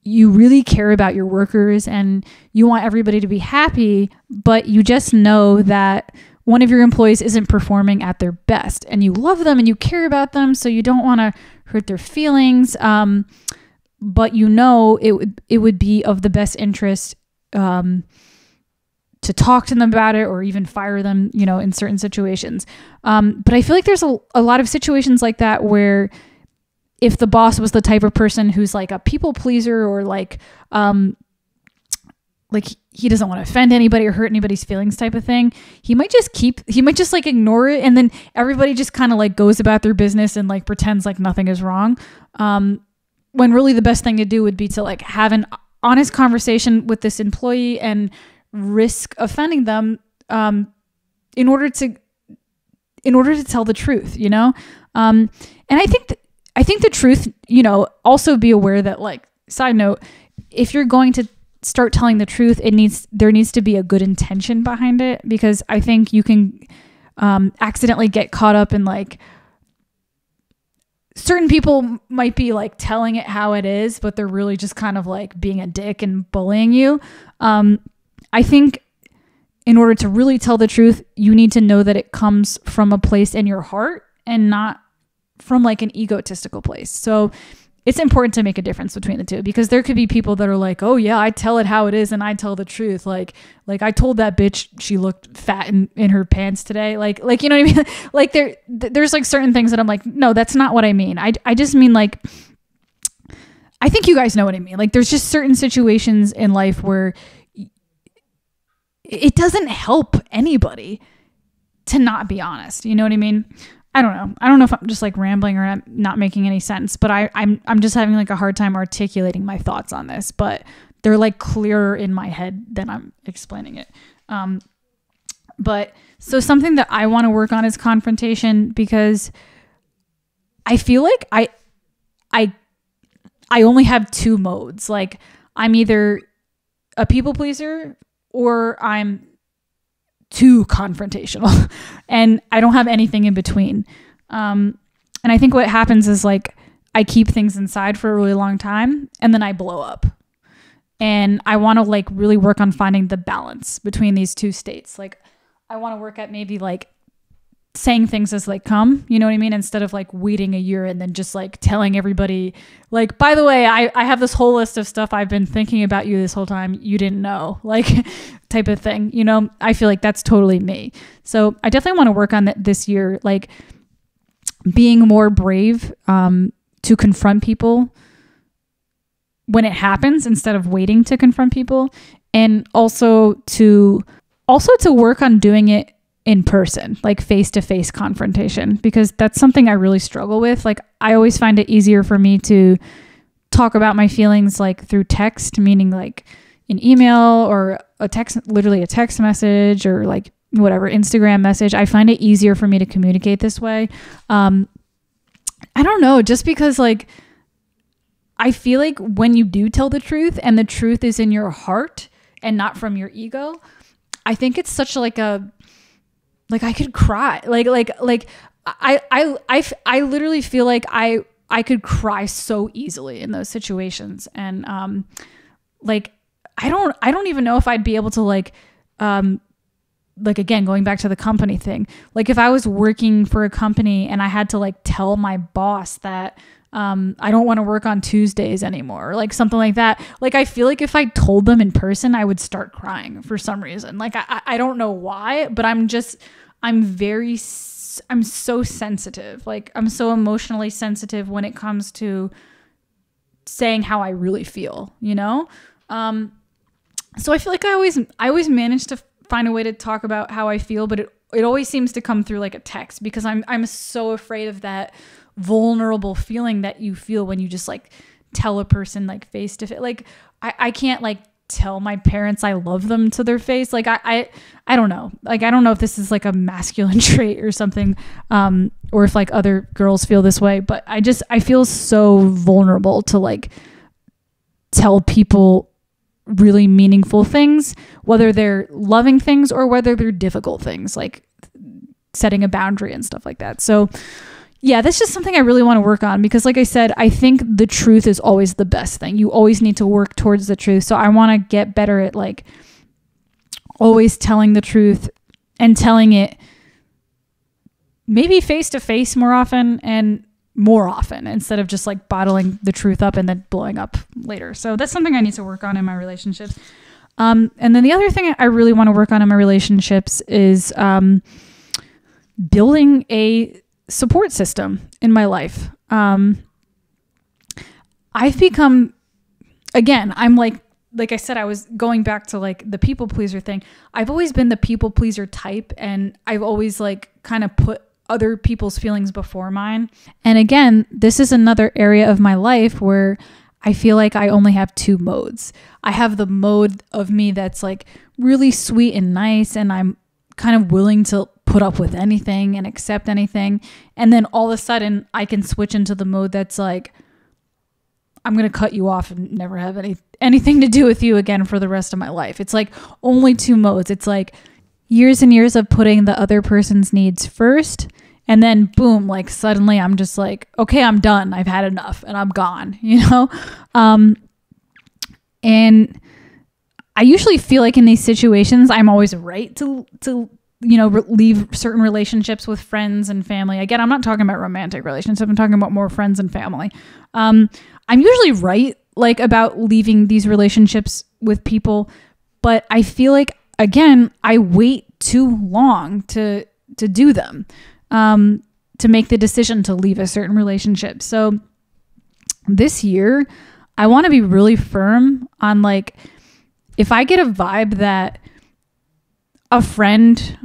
you really care about your workers and you want everybody to be happy, but you just know that one of your employees isn't performing at their best and you love them and you care about them. So you don't want to hurt their feelings. But you know, it would be of the best interest, to talk to them about it or even fire them, you know, in certain situations. But I feel like there's a lot of situations like that where if the boss was the type of person who's like a people pleaser or like he doesn't want to offend anybody or hurt anybody's feelings type of thing, he might just like ignore it. And then everybody just kind of like goes about their business and like pretends like nothing is wrong. When really the best thing to do would be to like have an honest conversation with this employee and risk offending them, in order to tell the truth, you know? And I think the truth, you know, also be aware that like, side note, if you're going to start telling the truth, there needs to be a good intention behind it, because I think you can accidentally get caught up in like, certain people might be like telling it how it is, but they're really just kind of like being a dick and bullying you. I think in order to really tell the truth, you need to know that it comes from a place in your heart and not from like an egotistical place. So it's important to make a difference between the two, because there could be people that are like, oh yeah, I tell it how it is and I tell the truth. Like I told that bitch she looked fat in her pants today. Like, you know what I mean? Like there's like certain things that I'm like, no, that's not what I mean. I just mean like, I think you guys know what I mean. Like there's just certain situations in life where it doesn't help anybody to not be honest. You know what I mean? I don't know if I'm just like rambling or I'm not making any sense, but I'm just having like a hard time articulating my thoughts on this, but they're like clearer in my head than I'm explaining it. But so something that I want to work on is confrontation, because I feel like I only have two modes. Like I'm either a people pleaser or I'm too confrontational, and I don't have anything in between. And I think what happens is like I keep things inside for a really long time and then I blow up, and I want to like really work on finding the balance between these two states. Like I want to work at maybe like saying things as they come, you know what I mean? Instead of like waiting a year and then just like telling everybody like, by the way, I have this whole list of stuff I've been thinking about you this whole time, you didn't know, like type of thing, you know? I feel like that's totally me. So I definitely want to work on that this year, like being more brave to confront people when it happens instead of waiting to confront people, and also to work on doing it in person, like face-to-face confrontation, because that's something I really struggle with. Like I always find it easier for me to talk about my feelings like through text, meaning like an email or literally a text message or like whatever, Instagram message. I find it easier for me to communicate this way. I don't know, just because like I feel like when you do tell the truth and the truth is in your heart and not from your ego, I think it's such like I could cry. I literally feel like I could cry so easily in those situations. And like I don't even know if I'd be able to like again, going back to the company thing, like if I was working for a company and I had to like tell my boss that I don't want to work on Tuesdays anymore, or like something like that. Like, I feel like if I told them in person, I would start crying for some reason. Like, I don't know why, but I'm just I'm so sensitive. Like, I'm so emotionally sensitive when it comes to saying how I really feel, you know? So I feel like I always manage to find a way to talk about how I feel, but it always seems to come through like a text, because I'm so afraid of that vulnerable feeling that you feel when you just like tell a person like face to face. Like I can't like tell my parents I love them to their face. Like I don't know. Like, I don't know if this is like a masculine trait or something, or if like other girls feel this way, but I feel so vulnerable to like tell people really meaningful things, whether they're loving things or whether they're difficult things, like setting a boundary and stuff like that. So yeah, that's just something I really want to work on, because like I said, I think the truth is always the best thing. You always need to work towards the truth. So I want to get better at like always telling the truth, and telling it maybe face to face more often, and more often, instead of just like bottling the truth up and then blowing up later. So that's something I need to work on in my relationships. And then the other thing I really want to work on in my relationships is building a support system in my life. I've become, again, I'm like I said, I was going back to like the people pleaser thing. I've always been the people pleaser type, and I've always like kind of put other people's feelings before mine. And again, this is another area of my life where I feel like I only have two modes. I have the mode of me that's like really sweet and nice, and I'm kind of willing to put up with anything and accept anything. And then all of a sudden I can switch into the mode that's like, I'm going to cut you off and never have anything to do with you again for the rest of my life. It's like only two modes. It's like years and years of putting the other person's needs first, and then boom, like suddenly I'm just like, okay, I'm done. I've had enough and I'm gone, you know? And I usually feel like in these situations, I'm always right to leave certain relationships with friends and family. Again, I'm not talking about romantic relationships. I'm talking about more friends and family. I'm usually right, like, about leaving these relationships with people, but I feel like, again, I wait too long to do them, to make the decision to leave a certain relationship. So this year, I want to be really firm on, like, if I get a vibe that a friend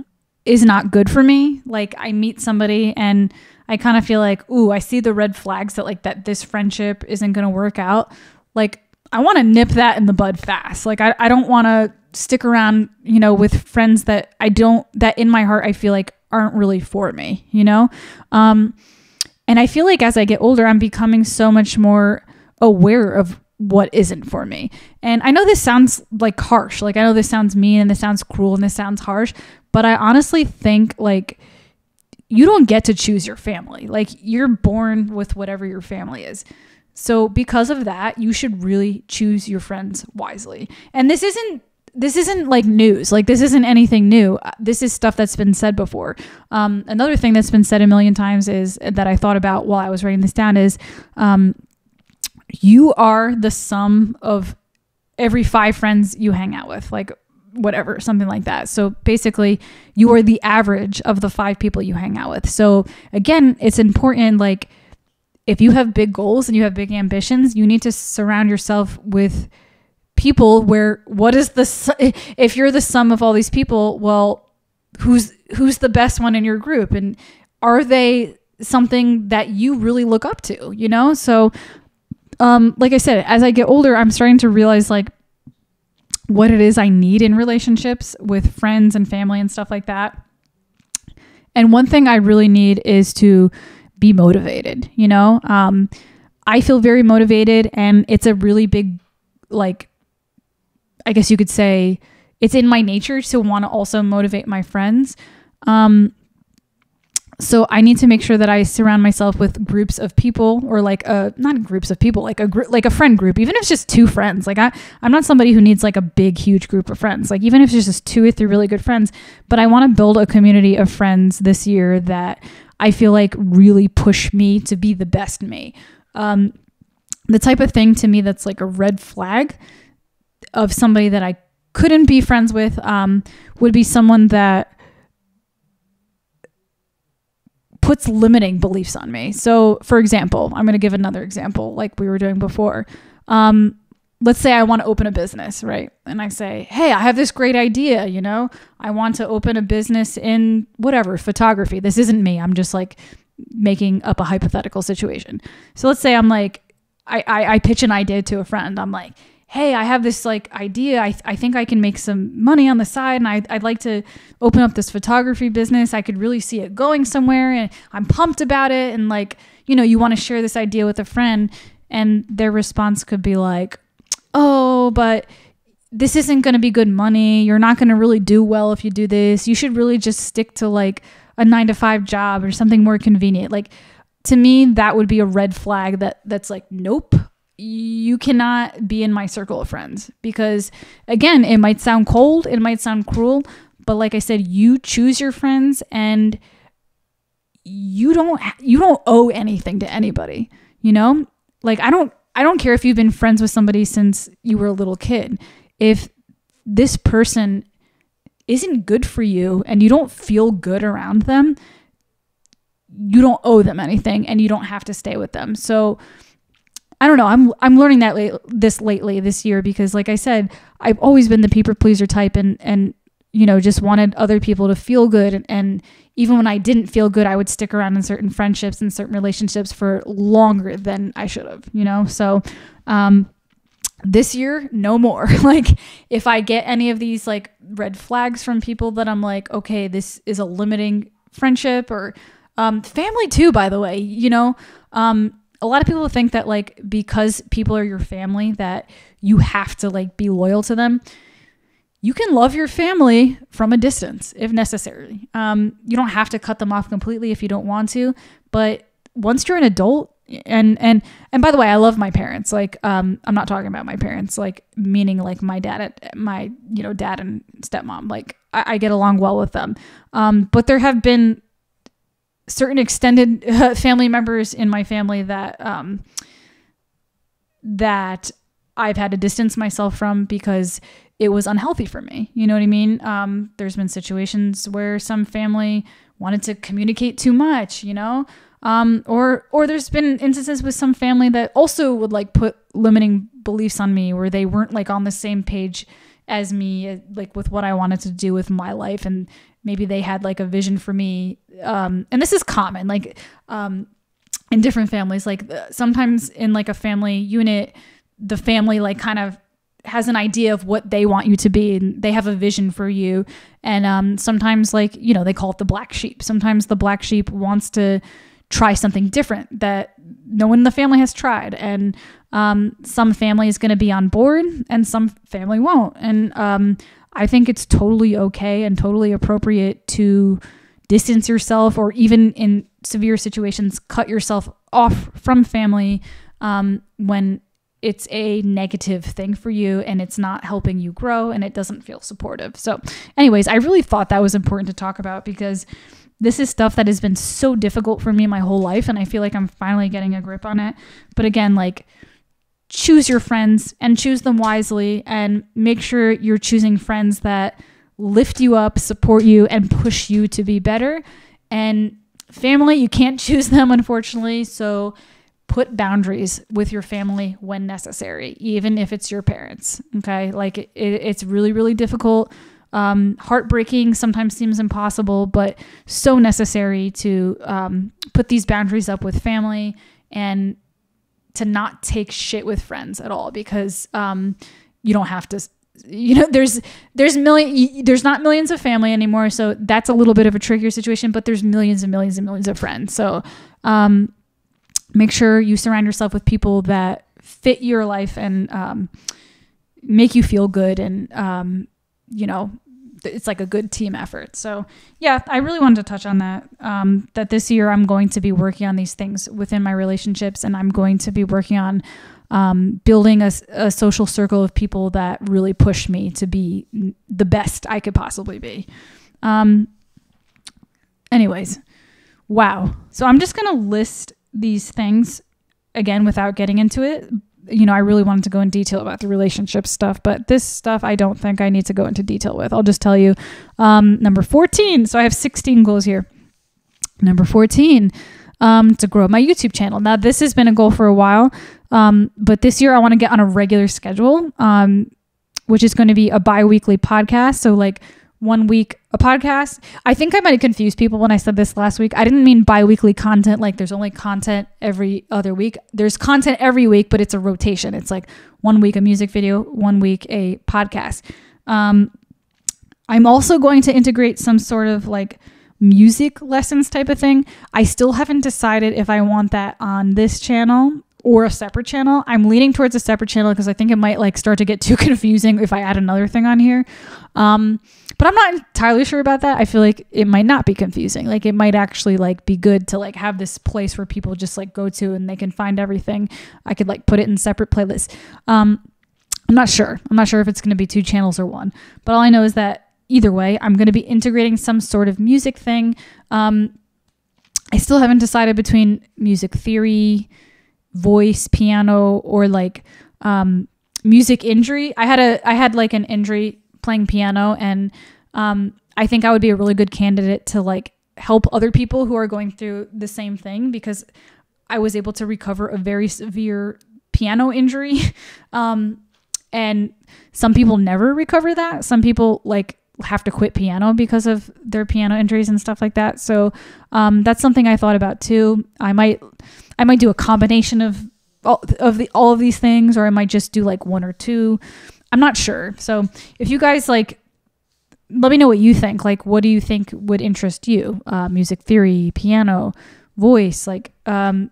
is not good for me, like I meet somebody and I kind of feel like, ooh, I see the red flags that like that this friendship isn't going to work out. Like, I want to nip that in the bud fast. Like, I don't want to stick around, with friends that that in my heart, I feel like aren't really for me, And I feel like as I get older, I'm becoming so much more aware of what isn't for me. And I know this sounds like harsh. Like, I know this sounds mean and this sounds cruel and this sounds harsh, but I honestly think like you don't get to choose your family. Like, you're born with whatever your family is. So because of that, you should really choose your friends wisely. And this isn't like news. Like, this isn't anything new. This is stuff that's been said before. Another thing that's been said a million times is that I thought about while I was writing this down is, you are the sum of every 5 friends you hang out with, like whatever, something like that. So basically you are the average of the 5 people you hang out with. So again, it's important, like, if you have big goals and you have big ambitions, you need to surround yourself with people where if you're the sum of all these people, well, who's the best one in your group? And are they something that you really look up to, So, like I said, as I get older, I'm starting to realize like what it is I need in relationships with friends and family and stuff like that. And one thing I really need is to be motivated, I feel very motivated, and it's a really big, like, I guess you could say it's in my nature to want to also motivate my friends. So I need to make sure that I surround myself with groups of people, or like not groups of people, like like a friend group, even if it's just 2 friends. Like I'm not somebody who needs like a big, huge group of friends. Like, even if it's just 2 or 3 really good friends, but I want to build a community of friends this year that I feel like really push me to be the best me. The type of thing to me that's like a red flag of somebody that I couldn't be friends with, would be someone that puts limiting beliefs on me. So for example, I'm going to give another example like we were doing before. Let's say I want to open a business, right? And I say, hey, I have this great idea, you know, I want to open a business in whatever, photography. This isn't me. I'm just like making up a hypothetical situation. So let's say I'm like, I pitch an idea to a friend. I'm like, hey, I have this like idea. I think I can make some money on the side, and I'd like to open up this photography business. I could really see it going somewhere, and I'm pumped about it. And like, you know, you want to share this idea with a friend, and their response could be like, oh, but this isn't going to be good money. You're not going to really do well if you do this. You should really just stick to like a 9-to-5 job or something more convenient. Like, to me, that would be a red flag that's like, nope, you cannot be in my circle of friends. Because again, it might sound cold, it might sound cruel, but like I said, you choose your friends, and you don't owe anything to anybody, you know? Like, I don't care if you've been friends with somebody since you were a little kid. If this person isn't good for you and you don't feel good around them, you don't owe them anything, and you don't have to stay with them. So I don't know. I'm learning that this year, because like I said, I've always been the people pleaser type, and you know, just wanted other people to feel good. And even when I didn't feel good, I would stick around in certain friendships and certain relationships for longer than I should have, you know? So, this year, no more. Like, if I get any of these like red flags from people that I'm like, okay, this is a limiting friendship, or, family too, by the way, you know, a lot of people think that like, because people are your family, that you have to like be loyal to them. You can love your family from a distance if necessary. You don't have to cut them off completely if you don't want to, but once you're an adult, and by the way, I love my parents. Like, I'm not talking about my parents, like meaning like my dad and stepmom. Like, I get along well with them. But there have been certain extended family members in my family that I've had to distance myself from because it was unhealthy for me. You know what I mean? There's been situations where some family wanted to communicate too much, you know? Or there's been instances with some family that also would like put limiting beliefs on me, where they weren't like on the same page as me, like with what I wanted to do with my life. And maybe they had like a vision for me. And this is common, like, in different families, like sometimes in like a family unit, the family like kind of has an idea of what they want you to be, and they have a vision for you. And sometimes, like, you know, they call it the black sheep. Sometimes the black sheep wants to try something different that no one in the family has tried. And some family is going to be on board and some family won't. And I think it's totally okay and totally appropriate to distance yourself, or even in severe situations, cut yourself off from family when it's a negative thing for you and it's not helping you grow and it doesn't feel supportive. So anyways, I really thought that was important to talk about, because this is stuff that has been so difficult for me my whole life, and I feel like I'm finally getting a grip on it. But again, like, choose your friends and choose them wisely, and make sure you're choosing friends that lift you up, support you, and push you to be better. And family, you can't choose them, unfortunately. So put boundaries with your family when necessary, even if it's your parents. Okay. Like, it's really, really difficult. Heartbreaking, sometimes seems impossible, but so necessary to put these boundaries up with family, and to not take shit with friends at all, because you don't have to, you know, there's not millions of family anymore, so that's a little bit of a trickier situation, but there's millions and millions and millions of friends. So make sure you surround yourself with people that fit your life and make you feel good, and you know, it's like a good team effort. So yeah, I really wanted to touch on that, that this year I'm going to be working on these things within my relationships, and I'm going to be working on building a social circle of people that really push me to be the best I could possibly be. Anyways, wow. So I'm just going to list these things again without getting into it. You know, I really wanted to go in detail about the relationship stuff, but this stuff I don't think I need to go into detail with. I'll just tell you. Number 14. So I have 16 goals here. Number 14, to grow my YouTube channel. Now, this has been a goal for a while, but this year I want to get on a regular schedule, which is going to be a bi-weekly podcast. So like 1 week a podcast. I think I might have confused people when I said this last week. I didn't mean bi-weekly content, like there's only content every other week. There's content every week, but it's a rotation. It's like 1 week a music video, 1 week a podcast. I'm also going to integrate some sort of like music lessons type of thing. I still haven't decided if I want that on this channel or a separate channel. I'm leaning towards a separate channel because I think it might like start to get too confusing if I add another thing on here. But I'm not entirely sure about that. I feel like it might not be confusing. Like it might actually like be good to like have this place where people just like go to and they can find everything. I could like put it in separate playlists. I'm not sure. I'm not sure if it's going to be 2 channels or 1, but all I know is that either way, I'm going to be integrating some sort of music thing. I still haven't decided between music theory, voice, piano, or like music injury. I had like an injury playing piano, and I think I would be a really good candidate to like help other people who are going through the same thing, because I was able to recover a very severe piano injury. And some people never recover that. Some people like have to quit piano because of their piano injuries and stuff like that. So that's something I thought about too. I might do a combination of all of these things, or I might just do like 1 or 2. I'm not sure. So if you guys like, let me know what you think. Like, what do you think would interest you? Music theory, piano, voice, like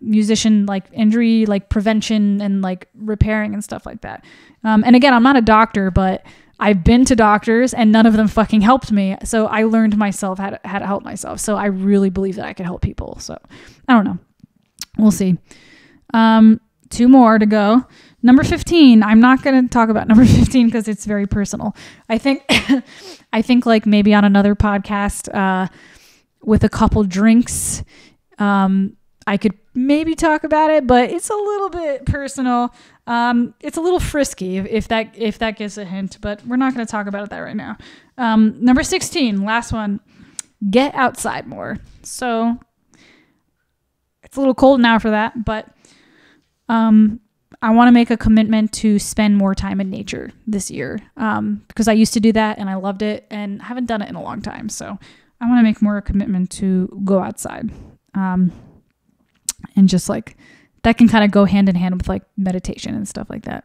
musician, like injury, like prevention and like repairing and stuff like that. And again, I'm not a doctor, but I've been to doctors and none of them fucking helped me. So I learned myself how to help myself. So I really believe that I could help people. So I don't know. We'll see. 2 more to go. Number 15. I'm not going to talk about number 15 because it's very personal. I think like maybe on another podcast with a couple drinks, I could maybe talk about it, but it's a little bit personal. It's a little frisky if that gives a hint, but we're not going to talk about that right now. Number 16, last one, get outside more. So it's a little cold now for that, but I want to make a commitment to spend more time in nature this year, because I used to do that and I loved it and haven't done it in a long time. So I want to make more a commitment to go outside. And just like that can kind of go hand in hand with like meditation and stuff like that.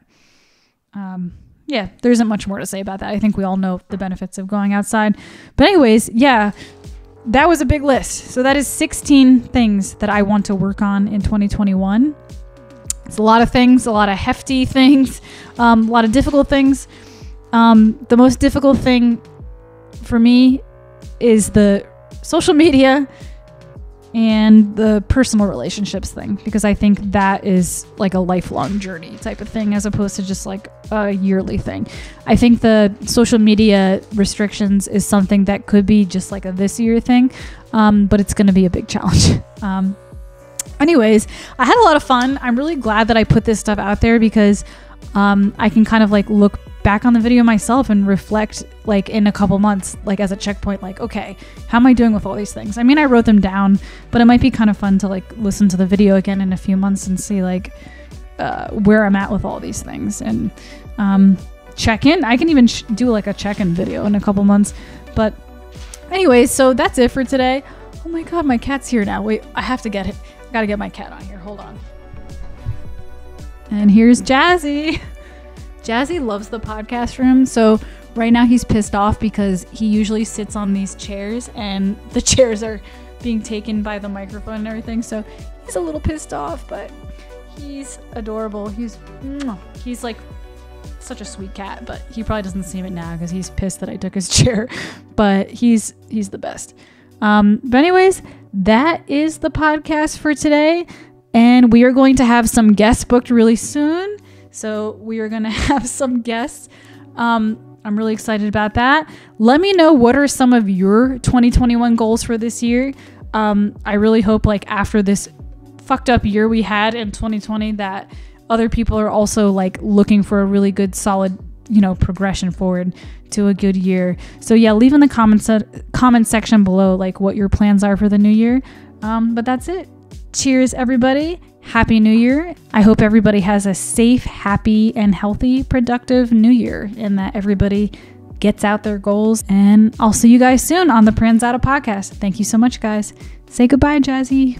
Yeah, there isn't much more to say about that. I think we all know the benefits of going outside. But anyways, yeah, that was a big list. So that is 16 things that I want to work on in 2021. It's a lot of things, a lot of hefty things, a lot of difficult things. The most difficult thing for me is the social media and the personal relationships thing, because I think that is like a lifelong journey type of thing as opposed to just like a yearly thing. I think the social media restrictions is something that could be just like a this year thing, but it's going to be a big challenge. Anyways, I had a lot of fun. I'm really glad that I put this stuff out there because I can kind of like look back on the video myself and reflect like in a couple months, like as a checkpoint, like, okay, how am I doing with all these things? I mean, I wrote them down, but it might be kind of fun to like listen to the video again in a few months and see like where I'm at with all these things and check in. I can even do like a check-in video in a couple months. But anyways, so that's it for today. Oh my God, my cat's here now. Wait, I have to get it. I gotta get my cat on here. Hold on. And here's Jazzy. Jazzy loves the podcast room. So right now he's pissed off because he usually sits on these chairs and the chairs are being taken by the microphone and everything. So he's a little pissed off, but he's adorable. He's like such a sweet cat, but he probably doesn't see it now because he's pissed that I took his chair, but he's the best. But anyways, that is the podcast for today. And we are going to have some guests booked really soon. So we are going to have some guests. I'm really excited about that. Let me know what are some of your 2021 goals for this year. I really hope like after this fucked up year we had in 2020 that other people are also like looking for a really good solid, progression forward to a good year. So yeah, leave in the comment section below like what your plans are for the new year. But that's it. Cheers, everybody. Happy New Year. I hope everybody has a safe, happy, and healthy, productive New Year, and that everybody gets out their goals. And I'll see you guys soon on the Pranzata Podcast. Thank you so much, guys. Say goodbye, Jazzy.